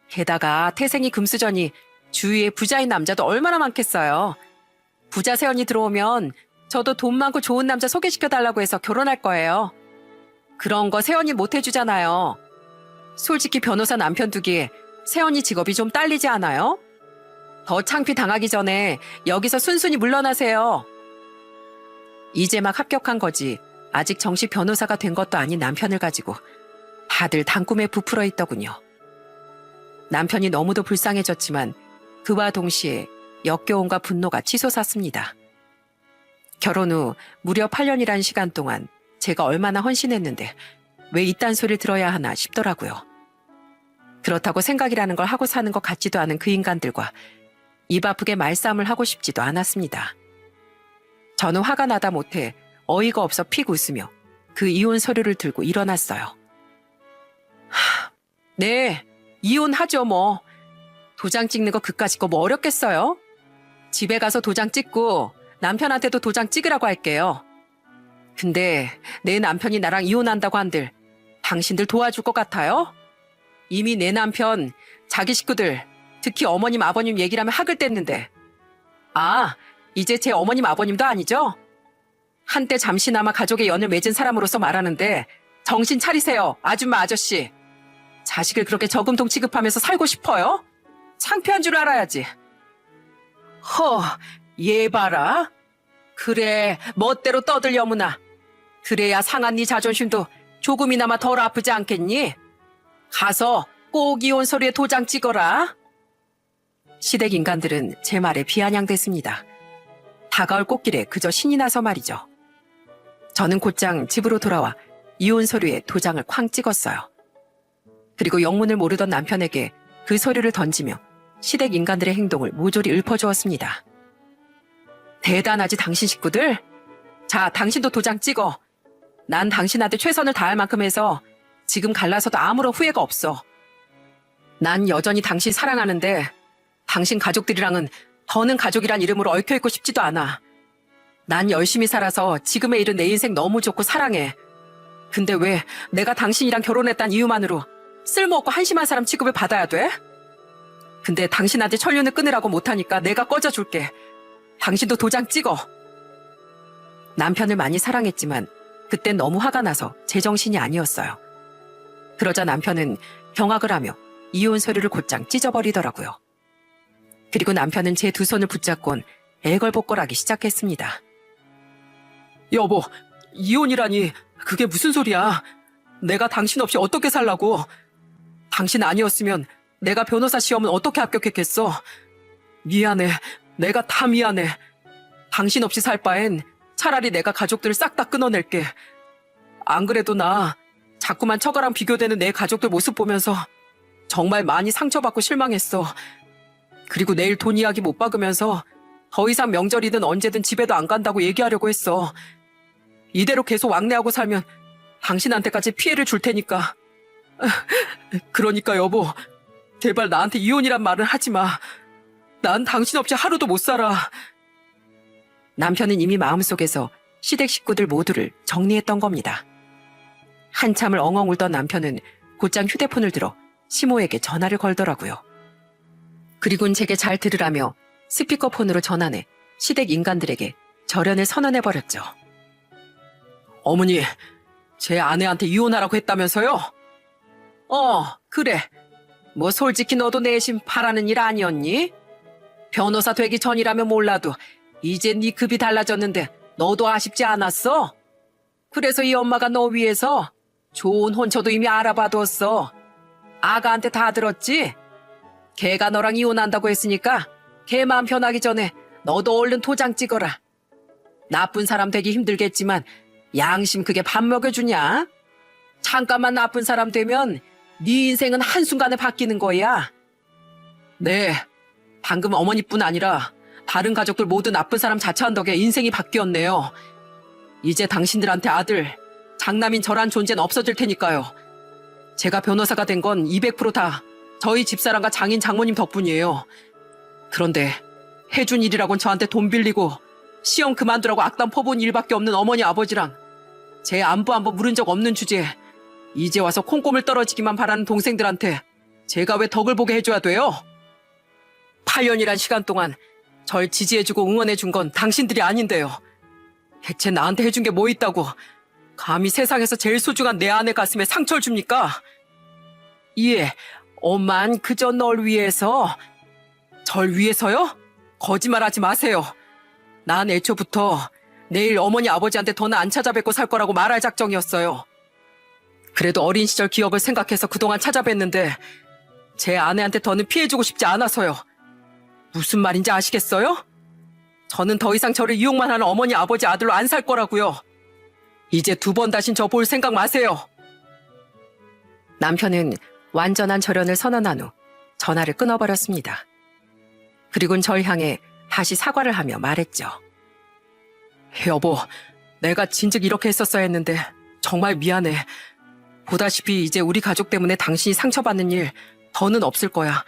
게다가 태생이 금수저니 주위에 부자인 남자도 얼마나 많겠어요. 부자 새언니 들어오면 저도 돈 많고 좋은 남자 소개시켜달라고 해서 결혼할 거예요. 그런 거 새언니 못 해주잖아요. 솔직히 변호사 남편 두기에 새언니 직업이 좀 딸리지 않아요? 더 창피 당하기 전에 여기서 순순히 물러나세요. 이제 막 합격한 거지 아직 정식 변호사가 된 것도 아닌 남편을 가지고 다들 단꿈에 부풀어 있더군요. 남편이 너무도 불쌍해졌지만 그와 동시에 역겨움과 분노가 치솟았습니다. 결혼 후 무려 8년이란 시간 동안 제가 얼마나 헌신했는데 왜 이딴 소리를 들어야 하나 싶더라고요. 그렇다고 생각이라는 걸 하고 사는 것 같지도 않은 그 인간들과 입 아프게 말싸움을 하고 싶지도 않았습니다. 저는 화가 나다 못해 어이가 없어 픽 웃으며 그 이혼 서류를 들고 일어났어요. 네, 이혼하죠 뭐. 도장 찍는 거 그까짓 거 뭐 어렵겠어요? 집에 가서 도장 찍고 남편한테도 도장 찍으라고 할게요. 근데 내 남편이 나랑 이혼한다고 한들 당신들 도와줄 것 같아요? 이미 내 남편, 자기 식구들, 특히 어머님, 아버님 얘기를 하면 학을 뗐는데. 아, 이제 제 어머님, 아버님도 아니죠? 한때 잠시나마 가족의 연을 맺은 사람으로서 말하는데 정신 차리세요, 아줌마 아저씨. 자식을 그렇게 저금통 취급하면서 살고 싶어요? 창피한 줄 알아야지. 얘 봐라. 그래, 멋대로 떠들려무나. 그래야 상한 네 자존심도 조금이나마 덜 아프지 않겠니? 가서 꼭 이혼 서류에 도장 찍어라. 시댁 인간들은 제 말에 비아냥댔습니다. 다가올 꽃길에 그저 신이 나서 말이죠. 저는 곧장 집으로 돌아와 이혼 서류에 도장을 쾅 찍었어요. 그리고 영문을 모르던 남편에게 그 서류를 던지며 시댁 인간들의 행동을 모조리 읊어주었습니다. 대단하지 당신 식구들? 자, 당신도 도장 찍어. 난 당신한테 최선을 다할 만큼 해서 지금 갈라서도 아무런 후회가 없어. 난 여전히 당신 사랑하는데 당신 가족들이랑은 더는 가족이란 이름으로 얽혀있고 싶지도 않아. 난 열심히 살아서 지금에 이른 내 인생 너무 좋고 사랑해. 근데 왜 내가 당신이랑 결혼했단 이유만으로 쓸모없고 한심한 사람 취급을 받아야 돼? 근데 당신한테 천륜을 끊으라고 못하니까 내가 꺼져줄게. 당신도 도장 찍어. 남편을 많이 사랑했지만 그땐 너무 화가 나서 제정신이 아니었어요. 그러자 남편은 경악을 하며 이혼 서류를 곧장 찢어버리더라고요. 그리고 남편은 제 두 손을 붙잡곤 애걸복걸하기 시작했습니다. 여보, 이혼이라니 그게 무슨 소리야? 내가 당신 없이 어떻게 살라고? 당신 아니었으면 내가 변호사 시험은 어떻게 합격했겠어? 미안해. 내가 다 미안해. 당신 없이 살 바엔 차라리 내가 가족들을 싹 다 끊어낼게. 안 그래도 나 자꾸만 처가랑 비교되는 내 가족들 모습 보면서 정말 많이 상처받고 실망했어. 그리고 내일 돈 이야기 못 박으면서 더 이상 명절이든 언제든 집에도 안 간다고 얘기하려고 했어. 이대로 계속 왕래하고 살면 당신한테까지 피해를 줄 테니까. 그러니까 여보, 제발 나한테 이혼이란 말은 하지 마. 난 당신 없이 하루도 못 살아. 남편은 이미 마음속에서 시댁 식구들 모두를 정리했던 겁니다. 한참을 엉엉 울던 남편은 곧장 휴대폰을 들어 시모에게 전화를 걸더라고요. 그리고는 제게 잘 들으라며 스피커폰으로 전화해 시댁 인간들에게 절연을 선언해버렸죠. 어머니, 제 아내한테 이혼하라고 했다면서요? 그래. 뭐 솔직히 너도 내심 바라는 일 아니었니? 변호사 되기 전이라면 몰라도 이제 네 급이 달라졌는데 너도 아쉽지 않았어? 그래서 이 엄마가 너 위해서 좋은 혼처도 이미 알아봐뒀어. 아가한테 다 들었지? 걔가 너랑 이혼한다고 했으니까 걔 마음 편하기 전에 너도 얼른 도장 찍어라. 나쁜 사람 되기 힘들겠지만 양심 그게 밥 먹여주냐? 잠깐만 나쁜 사람 되면 네 인생은 한순간에 바뀌는 거야. 네, 방금 어머니뿐 아니라 다른 가족들 모두 나쁜 사람 자처한 덕에 인생이 바뀌었네요. 이제 당신들한테 아들, 장남인 저란 존재는 없어질 테니까요. 제가 변호사가 된 건 200%다 저희 집사람과 장인 장모님 덕분이에요. 그런데 해준 일이라곤 저한테 돈 빌리고 시험 그만두라고 악담 퍼부은 일밖에 없는 어머니 아버지랑 제 안부 한번 물은 적 없는 주제에 이제 와서 콩고물 떨어지기만 바라는 동생들한테 제가 왜 덕을 보게 해줘야 돼요? 8년이란 시간 동안 절 지지해주고 응원해준 건 당신들이 아닌데요. 대체 나한테 해준 게 뭐 있다고 감히 세상에서 제일 소중한 내 아내 가슴에 상처를 줍니까? 예, 엄만 그저 널 위해서. 절 위해서요? 거짓말하지 마세요. 난 애초부터 내일 어머니 아버지한테 더는 안 찾아뵙고 살 거라고 말할 작정이었어요. 그래도 어린 시절 기억을 생각해서 그동안 찾아뵀는데 제 아내한테 더는 피해주고 싶지 않아서요. 무슨 말인지 아시겠어요? 저는 더 이상 저를 이용만 하는 어머니 아버지 아들로 안 살 거라고요. 이제 두 번 다신 저 볼 생각 마세요. 남편은 완전한 절연을 선언한 후 전화를 끊어버렸습니다. 그리고는 절 향해 다시 사과를 하며 말했죠. 여보, 내가 진즉 이렇게 했었어야 했는데 정말 미안해. 보다시피 이제 우리 가족 때문에 당신이 상처받는 일 더는 없을 거야.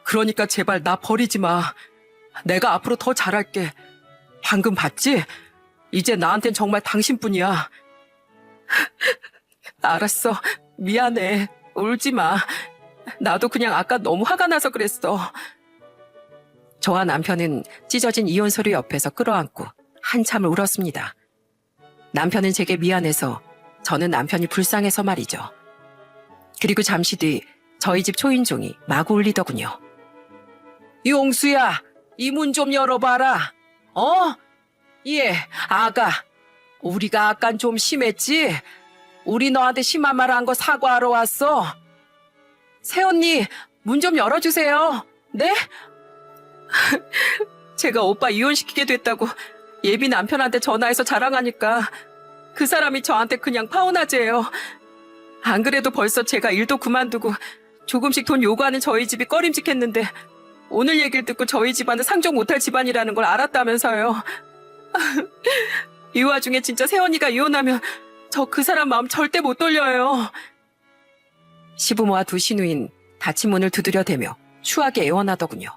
그러니까 제발 나 버리지 마. 내가 앞으로 더 잘할게. 방금 봤지? 이제 나한텐 정말 당신뿐이야. 알았어. 미안해. 울지 마. 나도 그냥 아까 너무 화가 나서 그랬어. 저와 남편은 찢어진 이혼 서류 옆에서 끌어안고 한참을 울었습니다. 남편은 제게 미안해서 저는 남편이 불쌍해서 말이죠. 그리고 잠시 뒤 저희 집 초인종이 마구 울리더군요. 용수야, 이 문 좀 열어봐라. 예, 아가. 우리가 아깐 좀 심했지? 우리 너한테 심한 말 한 거 사과하러 왔어. 새언니, 문 좀 열어주세요. 네? 제가 오빠 이혼시키게 됐다고 예비 남편한테 전화해서 자랑하니까 그 사람이 저한테 그냥 파혼하재요. 안 그래도 벌써 제가 일도 그만두고 조금씩 돈 요구하는 저희 집이 꺼림직했는데 오늘 얘기를 듣고 저희 집안은 상종 못할 집안이라는 걸 알았다면서요. 이 와중에 진짜 새언니가 이혼하면 저 그 사람 마음 절대 못 돌려요. 시부모와 두 시누인 닫힌 문을 두드려대며 추하게 애원하더군요.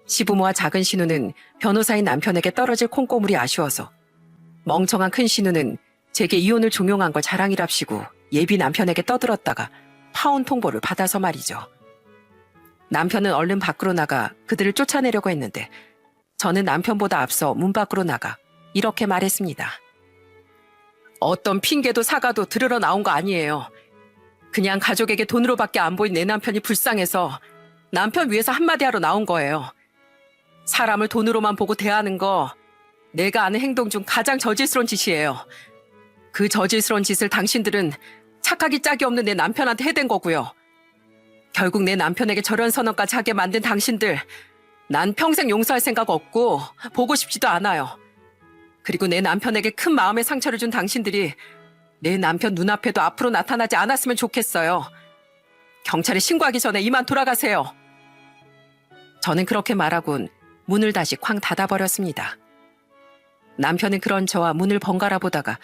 시부모와 작은 시누는 변호사인 남편에게 떨어질 콩고물이 아쉬워서, 멍청한 큰 시누는 제게 이혼을 종용한 걸 자랑이랍시고 예비 남편에게 떠들었다가 파혼 통보를 받아서 말이죠. 남편은 얼른 밖으로 나가 그들을 쫓아내려고 했는데 저는 남편보다 앞서 문 밖으로 나가 이렇게 말했습니다. 어떤 핑계도 사과도 들으러 나온 거 아니에요. 그냥 가족에게 돈으로밖에 안 보인 내 남편이 불쌍해서 남편 위해서 한마디 하러 나온 거예요. 사람을 돈으로만 보고 대하는 거 내가 아는 행동 중 가장 저질스러운 짓이에요. 그 저질스러운 짓을 당신들은 착하기 짝이 없는 내 남편한테 해댄 거고요. 결국 내 남편에게 저런 선언까지 하게 만든 당신들, 난 평생 용서할 생각 없고 보고 싶지도 않아요. 그리고 내 남편에게 큰 마음의 상처를 준 당신들이 내 남편 눈앞에도 앞으로 나타나지 않았으면 좋겠어요. 경찰에 신고하기 전에 이만 돌아가세요. 저는 그렇게 말하곤 문을 다시 쾅 닫아버렸습니다. 남편은 그런 저와 문을 번갈아 보다가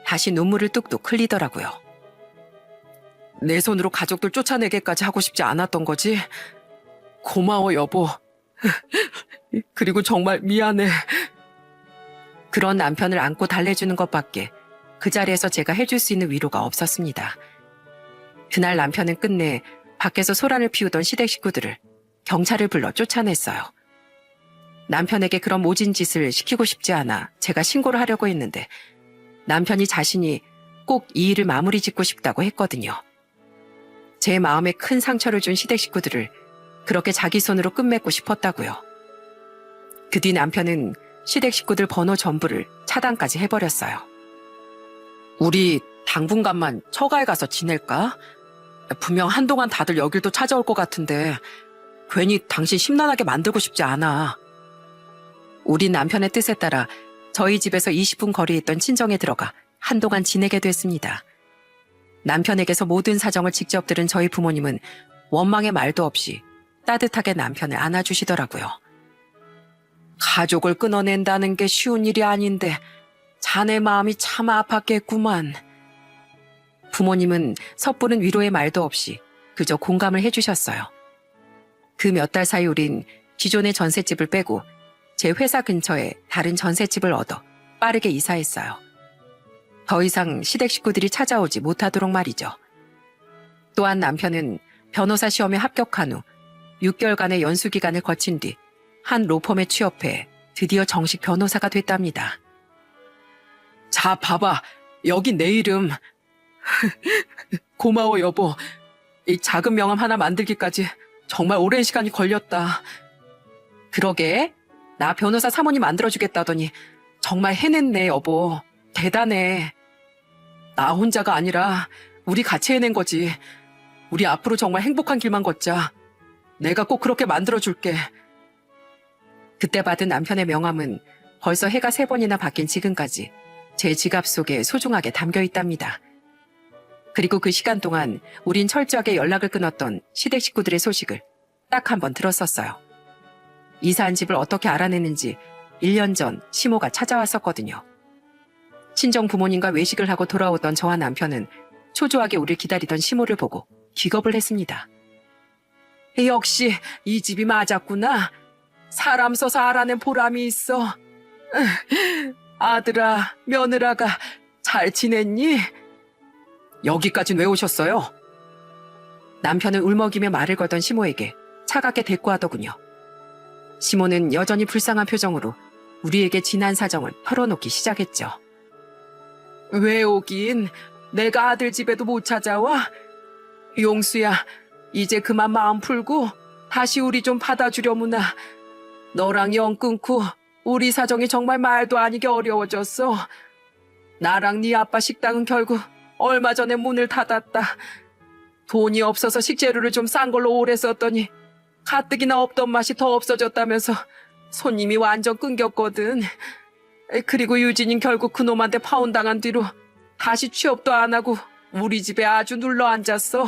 다시 눈물을 뚝뚝 흘리더라고요. 내 손으로 가족들 쫓아내게까지 하고 싶지 않았던 거지? 고마워, 여보. 그리고 정말 미안해. 그런 남편을 안고 달래주는 것밖에 그 자리에서 제가 해줄 수 있는 위로가 없었습니다. 그날 남편은 끝내 밖에서 소란을 피우던 시댁 식구들을 경찰을 불러 쫓아냈어요. 남편에게 그런 모진 짓을 시키고 싶지 않아 제가 신고를 하려고 했는데 남편이 자신이 꼭 이 일을 마무리 짓고 싶다고 했거든요. 제 마음에 큰 상처를 준 시댁 식구들을 그렇게 자기 손으로 끝맺고 싶었다고요. 그 뒤 남편은 시댁 식구들 번호 전부를 차단까지 해버렸어요. 우리 당분간만 처가에 가서 지낼까? 분명 한동안 다들 여길도 찾아올 것 같은데 괜히 당신 심란하게 만들고 싶지 않아. 우린 남편의 뜻에 따라 저희 집에서 20분 거리에 있던 친정에 들어가 한동안 지내게 됐습니다. 남편에게서 모든 사정을 직접 들은 저희 부모님은 원망의 말도 없이 따뜻하게 남편을 안아주시더라고요. 가족을 끊어낸다는 게 쉬운 일이 아닌데 자네 마음이 참 아팠겠구만. 부모님은 섣부른 위로의 말도 없이 그저 공감을 해주셨어요. 그 몇 달 사이 우린 기존의 전셋집을 빼고 제 회사 근처에 다른 전셋집을 얻어 빠르게 이사했어요. 더 이상 시댁 식구들이 찾아오지 못하도록 말이죠. 또한 남편은 변호사 시험에 합격한 후 6개월간의 연수 기간을 거친 뒤 한 로펌에 취업해 드디어 정식 변호사가 됐답니다. 자, 봐봐. 여기 내 이름. 고마워, 여보. 이 작은 명함 하나 만들기까지 정말 오랜 시간이 걸렸다. 그러게. 나 변호사 사모님 만들어주겠다더니 정말 해냈네, 여보. 대단해. 나 혼자가 아니라 우리 같이 해낸 거지. 우리 앞으로 정말 행복한 길만 걷자. 내가 꼭 그렇게 만들어줄게. 그때 받은 남편의 명함은 벌써 해가 3번이나 바뀐 지금까지 제 지갑 속에 소중하게 담겨 있답니다. 그리고 그 시간 동안 우린 철저하게 연락을 끊었던 시댁 식구들의 소식을 딱 한 번 들었었어요. 이사한 집을 어떻게 알아냈는지 1년 전 시모가 찾아왔었거든요. 친정 부모님과 외식을 하고 돌아오던 저와 남편은 초조하게 우릴 기다리던 시모를 보고 기겁을 했습니다. 역시 이 집이 맞았구나. 사람 써서 알아낸 보람이 있어. 아들아, 며느라가 잘 지냈니? 여기까진 왜 오셨어요? 남편은 울먹이며 말을 걸던 시모에게 차갑게 대꾸하더군요. 시모는 여전히 불쌍한 표정으로 우리에게 지난 사정을 털어놓기 시작했죠. 왜 오긴? 내가 아들 집에도 못 찾아와? 용수야, 이제 그만 마음 풀고 다시 우리 좀 받아주려무나. 너랑 영 끊고 우리 사정이 정말 말도 아니게 어려워졌어. 나랑 네 아빠 식당은 결국 얼마 전에 문을 닫았다. 돈이 없어서 식재료를 좀 싼 걸로 오래 썼더니 가뜩이나 없던 맛이 더 없어졌다면서 손님이 완전 끊겼거든. 그리고 유진인 결국 그놈한테 파혼당한 뒤로 다시 취업도 안 하고 우리 집에 아주 눌러 앉았어.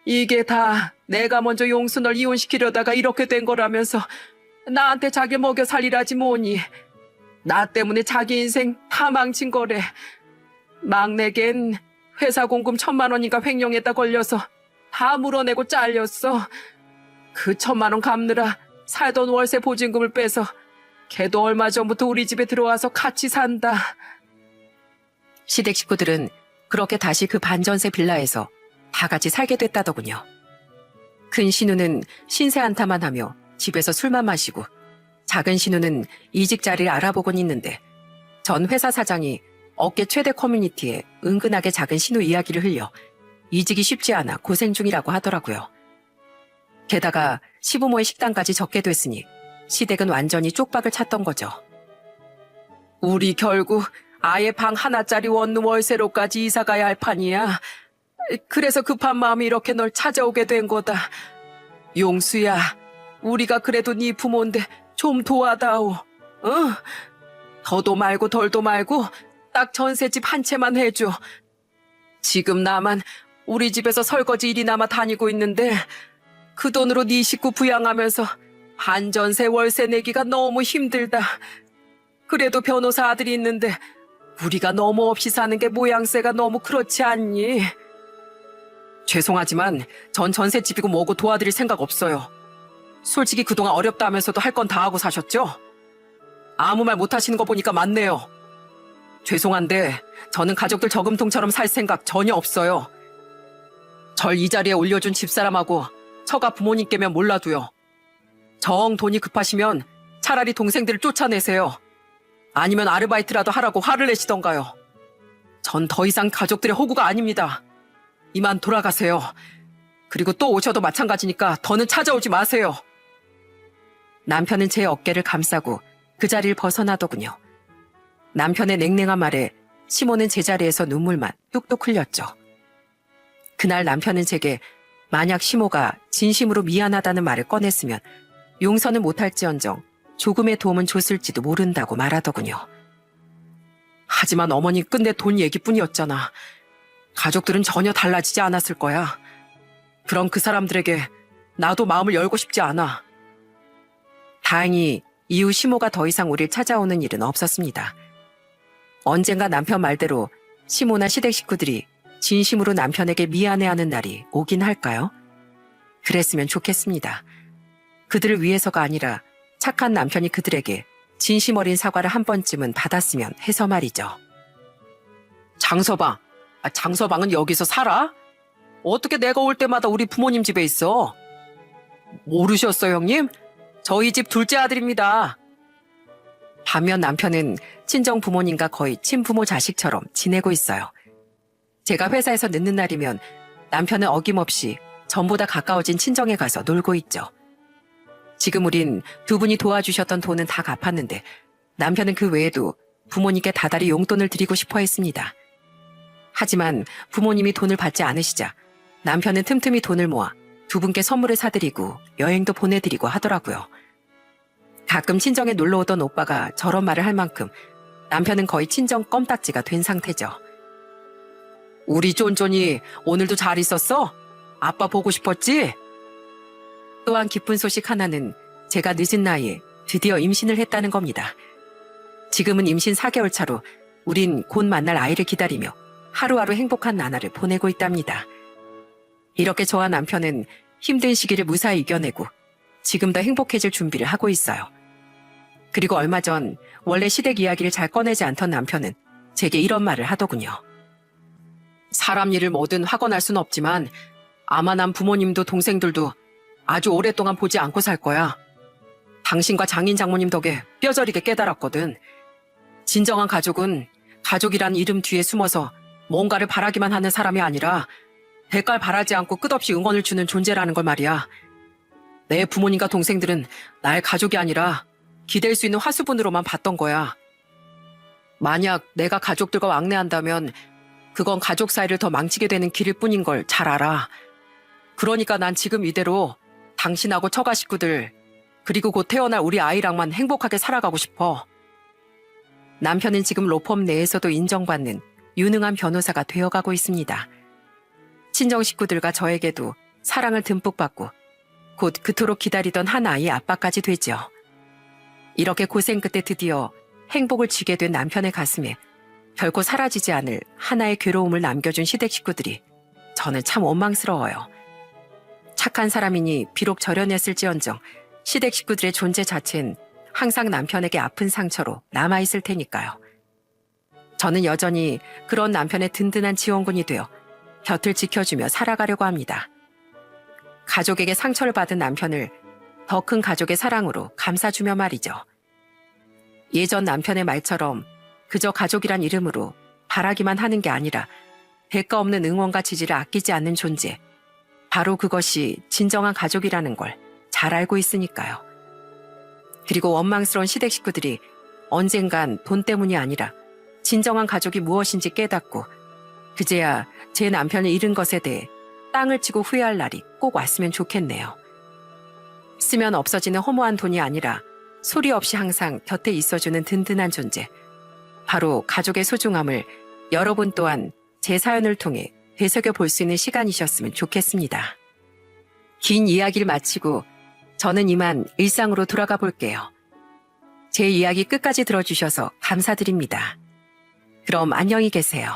이게 다 내가 먼저 용수 널 이혼시키려다가 이렇게 된 거라면서 나한테 자기 먹여 살리라지 뭐니. 나 때문에 자기 인생 다 망친 거래. 막내겐 회사 공금 1,000만 원인가 횡령했다 걸려서 다 물어내고 잘렸어. 그 1,000만 원 갚느라 살던 월세 보증금을 빼서 걔도 얼마 전부터 우리 집에 들어와서 같이 산다. 시댁 식구들은 그렇게 다시 그 반전세 빌라에서 다 같이 살게 됐다더군요. 큰 신우는 신세 한탄만 하며 집에서 술만 마시고 작은 신우는 이직 자리를 알아보곤 있는데 전 회사 사장이 업계 최대 커뮤니티에 은근하게 작은 신우 이야기를 흘려 이직이 쉽지 않아 고생 중이라고 하더라고요. 게다가 시부모의 식당까지 적게 됐으니 시댁은 완전히 쪽박을 찼던 거죠. 우리 결국 아예 방 하나짜리 원룸 월세로까지 이사가야 할 판이야. 그래서 급한 마음이 이렇게 널 찾아오게 된 거다. 용수야, 우리가 그래도 네 부모인데 좀 도와다오. 더도 말고 덜도 말고 딱 전셋집 한 채만 해줘. 지금 나만 우리 집에서 설거지 일이나마 다니고 있는데 그 돈으로 네 식구 부양하면서 한전세 월세 내기가 너무 힘들다. 그래도 변호사 아들이 있는데 우리가 너무 없이 사는 게 모양새가 너무 그렇지 않니? 죄송하지만 전 전셋집이고 뭐고 도와드릴 생각 없어요. 솔직히 그동안 어렵다 하면서도 할 건 다 하고 사셨죠? 아무 말 못하시는 거 보니까 맞네요. 죄송한데 저는 가족들 저금통처럼 살 생각 전혀 없어요. 절 이 자리에 올려준 집사람하고 처가 부모님께면 몰라도요. 정 돈이 급하시면 차라리 동생들을 쫓아내세요. 아니면 아르바이트라도 하라고 화를 내시던가요. 전 더 이상 가족들의 호구가 아닙니다. 이만 돌아가세요. 그리고 또 오셔도 마찬가지니까 더는 찾아오지 마세요. 남편은 제 어깨를 감싸고 그 자리를 벗어나더군요. 남편의 냉랭한 말에 시모는 제자리에서 눈물만 뚝뚝 흘렸죠. 그날 남편은 제게 만약 시모가 진심으로 미안하다는 말을 꺼냈으면 용서는 못할지언정 조금의 도움은 줬을지도 모른다고 말하더군요. 하지만 어머니 끝내 돈 얘기뿐이었잖아. 가족들은 전혀 달라지지 않았을 거야. 그럼 그 사람들에게 나도 마음을 열고 싶지 않아. 다행히 이후 시모가 더 이상 우릴 찾아오는 일은 없었습니다. 언젠가 남편 말대로 시모나 시댁 식구들이 진심으로 남편에게 미안해하는 날이 오긴 할까요? 그랬으면 좋겠습니다. 그들을 위해서가 아니라 착한 남편이 그들에게 진심 어린 사과를 한 번쯤은 받았으면 해서 말이죠. 장서방, 장서방은 여기서 살아? 어떻게 내가 올 때마다 우리 부모님 집에 있어? 모르셨어, 형님? 저희 집 둘째 아들입니다. 반면 남편은 친정 부모님과 거의 친부모 자식처럼 지내고 있어요. 제가 회사에서 늦는 날이면 남편은 어김없이 전보다 가까워진 친정에 가서 놀고 있죠. 지금 우린 두 분이 도와주셨던 돈은 다 갚았는데 남편은 그 외에도 부모님께 다달이 용돈을 드리고 싶어 했습니다. 하지만 부모님이 돈을 받지 않으시자 남편은 틈틈이 돈을 모아 두 분께 선물을 사드리고 여행도 보내드리고 하더라고요. 가끔 친정에 놀러 오던 오빠가 저런 말을 할 만큼 남편은 거의 친정 껌딱지가 된 상태죠. 우리 쫀쫀이 오늘도 잘 있었어? 아빠 보고 싶었지? 또한 기쁜 소식 하나는 제가 늦은 나이에 드디어 임신을 했다는 겁니다. 지금은 임신 4개월 차로 우린 곧 만날 아이를 기다리며 하루하루 행복한 나날을 보내고 있답니다. 이렇게 저와 남편은 힘든 시기를 무사히 이겨내고 지금 더 행복해질 준비를 하고 있어요. 그리고 얼마 전 원래 시댁 이야기를 잘 꺼내지 않던 남편은 제게 이런 말을 하더군요. 사람 일을 뭐든 확언할 순 없지만 아마 난 부모님도 동생들도 아주 오랫동안 보지 않고 살 거야. 당신과 장인 장모님 덕에 뼈저리게 깨달았거든. 진정한 가족은 가족이란 이름 뒤에 숨어서 뭔가를 바라기만 하는 사람이 아니라 대가를 바라지 않고 끝없이 응원을 주는 존재라는 걸 말이야. 내 부모님과 동생들은 나의 가족이 아니라 기댈 수 있는 화수분으로만 봤던 거야. 만약 내가 가족들과 왕래한다면 그건 가족 사이를 더 망치게 되는 길일 뿐인 걸 잘 알아. 그러니까 난 지금 이대로 당신하고 처가 식구들 그리고 곧 태어날 우리 아이랑만 행복하게 살아가고 싶어. 남편은 지금 로펌 내에서도 인정받는 유능한 변호사가 되어가고 있습니다. 친정 식구들과 저에게도 사랑을 듬뿍 받고 곧 그토록 기다리던 한 아이의 아빠까지 되죠. 이렇게 고생 끝에 드디어 행복을 쥐게 된 남편의 가슴에 결코 사라지지 않을 하나의 괴로움을 남겨준 시댁 식구들이 저는 참 원망스러워요. 착한 사람이니 비록 절연했을지언정 시댁 식구들의 존재 자체는 항상 남편에게 아픈 상처로 남아있을 테니까요. 저는 여전히 그런 남편의 든든한 지원군이 되어 곁을 지켜주며 살아가려고 합니다. 가족에게 상처를 받은 남편을 더 큰 가족의 사랑으로 감싸주며 말이죠. 예전 남편의 말처럼 그저 가족이란 이름으로 바라기만 하는 게 아니라 대가 없는 응원과 지지를 아끼지 않는 존재. 바로 그것이 진정한 가족이라는 걸 잘 알고 있으니까요. 그리고 원망스러운 시댁 식구들이 언젠간 돈 때문이 아니라 진정한 가족이 무엇인지 깨닫고 그제야 제 남편을 잃은 것에 대해 땅을 치고 후회할 날이 꼭 왔으면 좋겠네요. 쓰면 없어지는 허무한 돈이 아니라 소리 없이 항상 곁에 있어주는 든든한 존재. 바로 가족의 소중함을 여러분 또한 제 사연을 통해 되새겨 볼 수 있는 시간이셨으면 좋겠습니다. 긴 이야기를 마치고 저는 이만 일상으로 돌아가 볼게요. 제 이야기 끝까지 들어주셔서 감사드립니다. 그럼 안녕히 계세요.